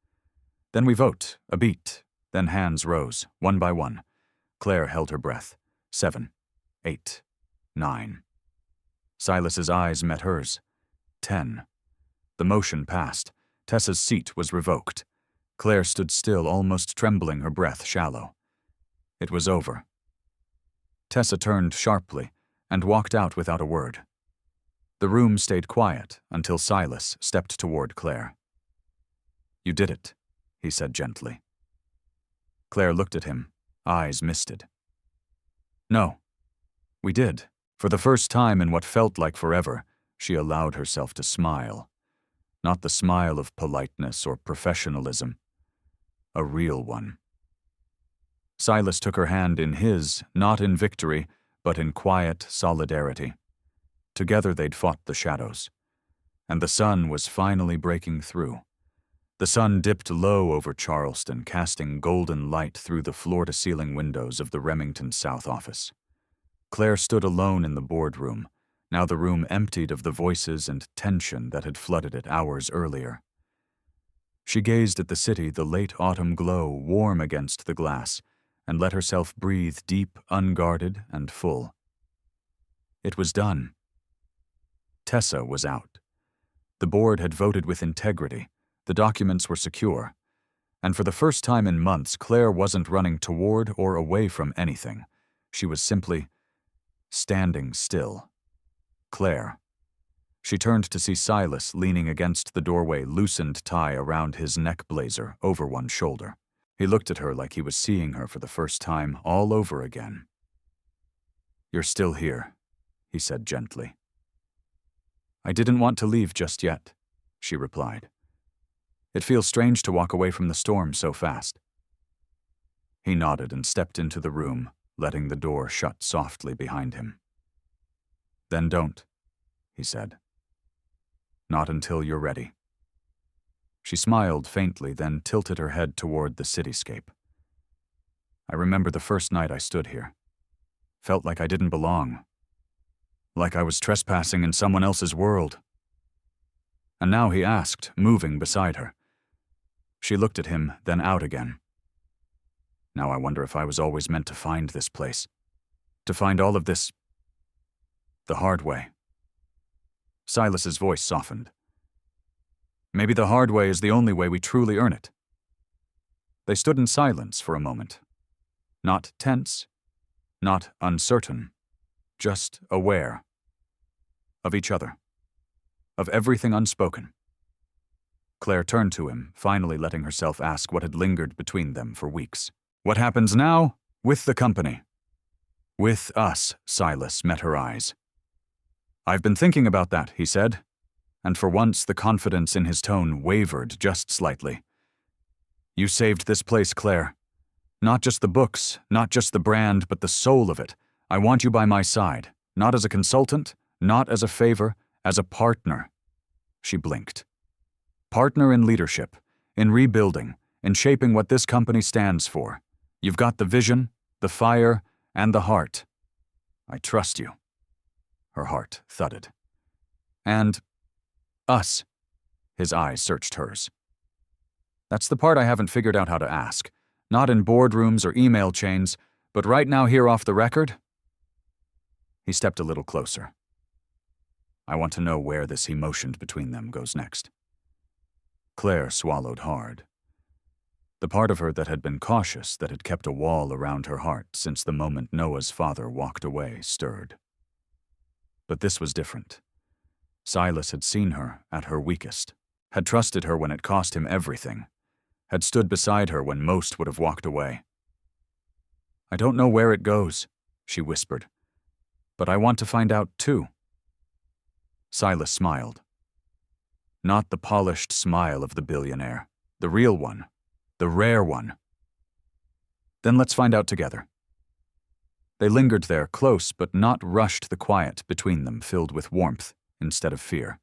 Then we vote, a beat. Then hands rose, one by one. Claire held her breath. 7, 8, 9. Silas's eyes met hers. 10. The motion passed. Tessa's seat was revoked. Claire stood still, almost trembling, her breath shallow. It was over. Tessa turned sharply and walked out without a word. The room stayed quiet until Silas stepped toward Claire. You did it, he said gently. Claire looked at him, eyes misted. No, we did. For the first time in what felt like forever, she allowed herself to smile. Not the smile of politeness or professionalism. A real one. Silas took her hand in his, not in victory, but in quiet solidarity. Together they'd fought the shadows. And the sun was finally breaking through. The sun dipped low over Charleston, casting golden light through the floor-to-ceiling windows of the Remington South office. Claire stood alone in the boardroom, now the room emptied of the voices and tension that had flooded it hours earlier. She gazed at the city, the late autumn glow warm against the glass, and let herself breathe deep, unguarded, and full. It was done. Tessa was out. The board had voted with integrity, the documents were secure, and for the first time in months, Claire wasn't running toward or away from anything. She was simply standing still. Claire. She turned to see Silas leaning against the doorway, loosened tie around his neck blazer over one shoulder. He looked at her like he was seeing her for the first time all over again. "You're still here," he said gently. "I didn't want to leave just yet," she replied. "It feels strange to walk away from the storm so fast." He nodded and stepped into the room, letting the door shut softly behind him. "Then don't," he said. "Not until you're ready." She smiled faintly, then tilted her head toward the cityscape. "I remember the first night I stood here. Felt like I didn't belong. Like I was trespassing in someone else's world." And now he asked, moving beside her. She looked at him, then out again. "Now I wonder if I was always meant to find this place. To find all of this the hard way." Silas's voice softened. "Maybe the hard way is the only way we truly earn it." They stood in silence for a moment. Not tense, not uncertain, just aware. Of each other. Of everything unspoken. Claire turned to him, finally letting herself ask what had lingered between them for weeks. "What happens now? With the company." "With us," Silas met her eyes. "I've been thinking about that," he said, and for once the confidence in his tone wavered just slightly. "You saved this place, Claire. Not just the books, not just the brand, but the soul of it. I want you by my side, not as a consultant, not as a favor, as a partner." She blinked. "Partner in leadership, in rebuilding, in shaping what this company stands for. You've got the vision, the fire, and the heart. I trust you." Her heart thudded. "And us." His eyes searched hers. "That's the part I haven't figured out how to ask. Not in boardrooms or email chains, but right now here off the record." He stepped a little closer. "I want to know where this he motioned between them goes next." Claire swallowed hard. The part of her that had been cautious, that had kept a wall around her heart since the moment Noah's father walked away, stirred. But this was different. Silas had seen her at her weakest, had trusted her when it cost him everything, had stood beside her when most would have walked away. "I don't know where it goes," she whispered, "but I want to find out too." Silas smiled. Not the polished smile of the billionaire, the real one, the rare one. "Then let's find out together." They lingered there, close but not rushed, the quiet between them filled with warmth instead of fear.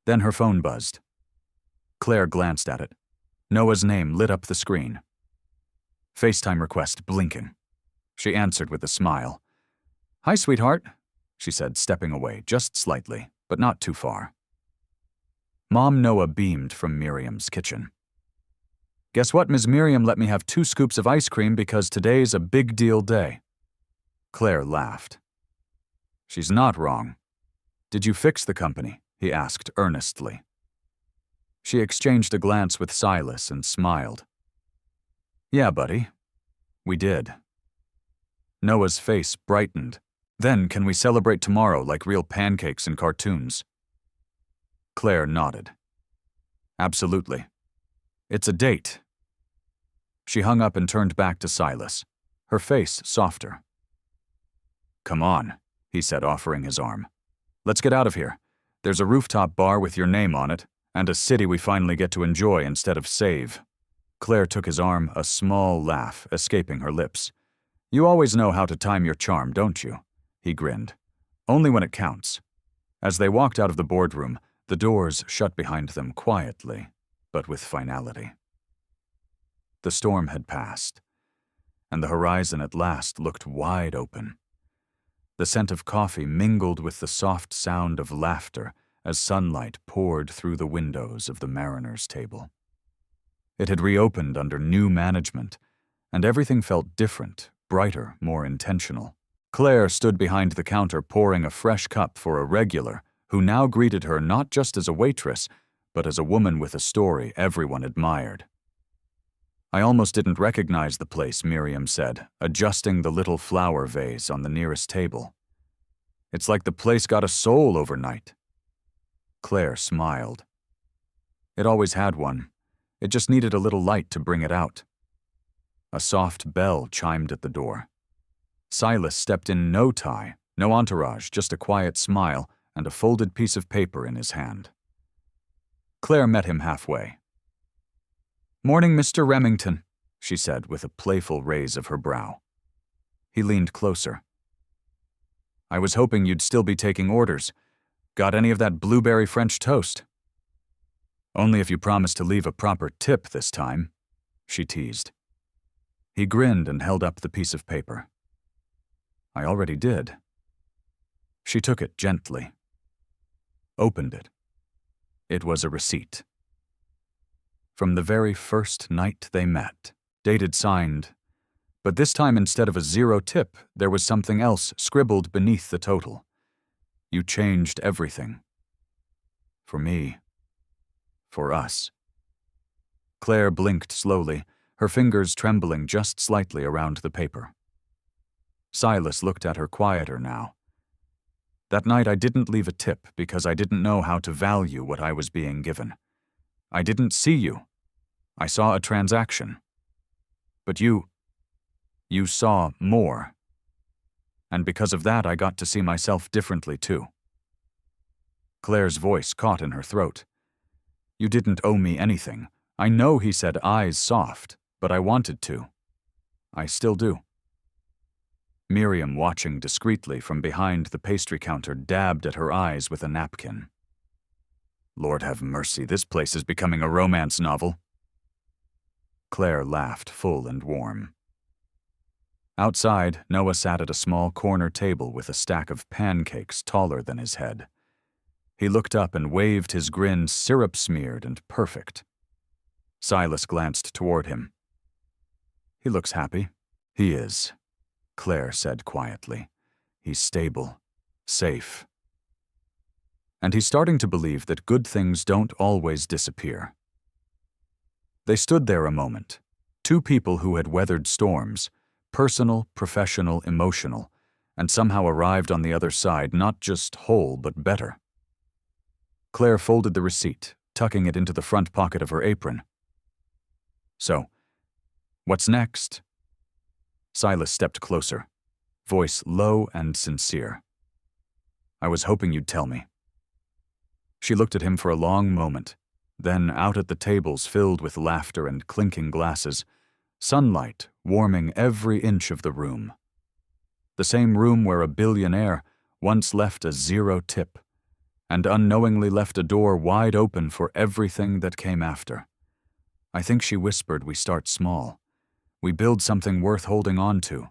Then her phone buzzed. Claire glanced at it. Noah's name lit up the screen. FaceTime request blinking. She answered with a smile. "Hi, sweetheart," she said, stepping away just slightly, but not too far. Mom Noah beamed from Miriam's kitchen. "Guess what, Ms. Miriam let me have 2 scoops of ice cream because today's a big deal day." Claire laughed. "She's not wrong." "Did you fix the company?" he asked earnestly. She exchanged a glance with Silas and smiled. "Yeah, buddy. We did." Noah's face brightened. "Then can we celebrate tomorrow like real pancakes in cartoons?" Claire nodded. "Absolutely. It's a date." She hung up and turned back to Silas, her face softer. "Come on," he said, offering his arm. "Let's get out of here. There's a rooftop bar with your name on it, and a city we finally get to enjoy instead of save." Claire took his arm, a small laugh escaping her lips. "You always know how to time your charm, don't you?" He grinned. "Only when it counts." As they walked out of the boardroom, the doors shut behind them quietly, but with finality. The storm had passed, and the horizon at last looked wide open. The scent of coffee mingled with the soft sound of laughter as sunlight poured through the windows of the mariner's table. It had reopened under new management, and everything felt different, brighter, more intentional. Claire stood behind the counter pouring a fresh cup for a regular who now greeted her not just as a waitress, but as a woman with a story everyone admired. "I almost didn't recognize the place," Miriam said, adjusting the little flower vase on the nearest table. "It's like the place got a soul overnight." Claire smiled. It always had one. It just needed a little light to bring it out. A soft bell chimed at the door. Silas stepped in no tie, no entourage, just a quiet smile and a folded piece of paper in his hand. Claire met him halfway. "Morning, Mr. Remington," she said with a playful raise of her brow. He leaned closer. "I was hoping you'd still be taking orders. Got any of that blueberry French toast?" "Only if you promise to leave a proper tip this time," she teased. He grinned and held up the piece of paper. "I already did." She took it gently. Opened it. It was a receipt. From the very first night they met, dated signed, but this time instead of a 0 tip, there was something else scribbled beneath the total. "You changed everything. For me. For us." Claire blinked slowly, her fingers trembling just slightly around the paper. Silas looked at her quieter now. "That night I didn't leave a tip because I didn't know how to value what I was being given. I didn't see you. I saw a transaction. But you saw more. And because of that, I got to see myself differently too." Claire's voice caught in her throat. "You didn't owe me anything. I know," he said, eyes soft, "but I wanted to. I still do." Miriam, watching discreetly from behind the pastry counter, dabbed at her eyes with a napkin. "Lord have mercy, this place is becoming a romance novel." Claire laughed, full and warm. Outside, Noah sat at a small corner table with a stack of pancakes taller than his head. He looked up and waved his grin, syrup-smeared and perfect. Silas glanced toward him. "He looks happy." "He is," Claire said quietly. "He's stable, safe. And he's starting to believe that good things don't always disappear." They stood there a moment, two people who had weathered storms, personal, professional, emotional, and somehow arrived on the other side not just whole but better. Claire folded the receipt, tucking it into the front pocket of her apron. "So, what's next?" Silas stepped closer, voice low and sincere. "I was hoping you'd tell me." She looked at him for a long moment, then out at the tables filled with laughter and clinking glasses, sunlight warming every inch of the room. The same room where a billionaire once left a 0 tip, and unknowingly left a door wide open for everything that came after. I think she whispered, "We start small. We build something worth holding on to.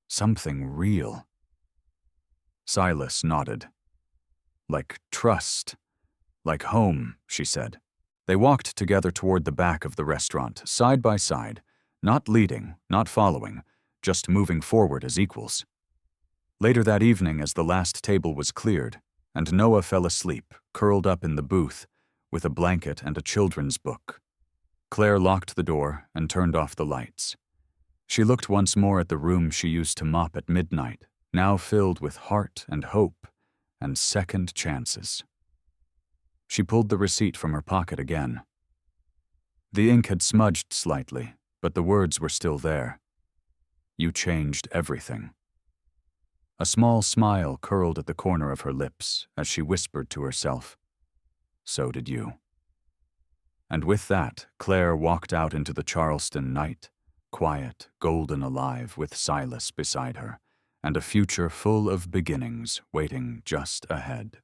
Something real." Silas nodded. "Like trust. Like home," she said. They walked together toward the back of the restaurant, side by side, not leading, not following, just moving forward as equals. Later that evening, as the last table was cleared, and Noah fell asleep, curled up in the booth, with a blanket and a children's book, Claire locked the door and turned off the lights. She looked once more at the room she used to mop at midnight, now filled with heart and hope and second chances. She pulled the receipt from her pocket again. The ink had smudged slightly, but the words were still there. "You changed everything." A small smile curled at the corner of her lips as she whispered to herself, "So did you." And with that, Claire walked out into the Charleston night, quiet, golden alive, with Silas beside her, and a future full of beginnings waiting just ahead.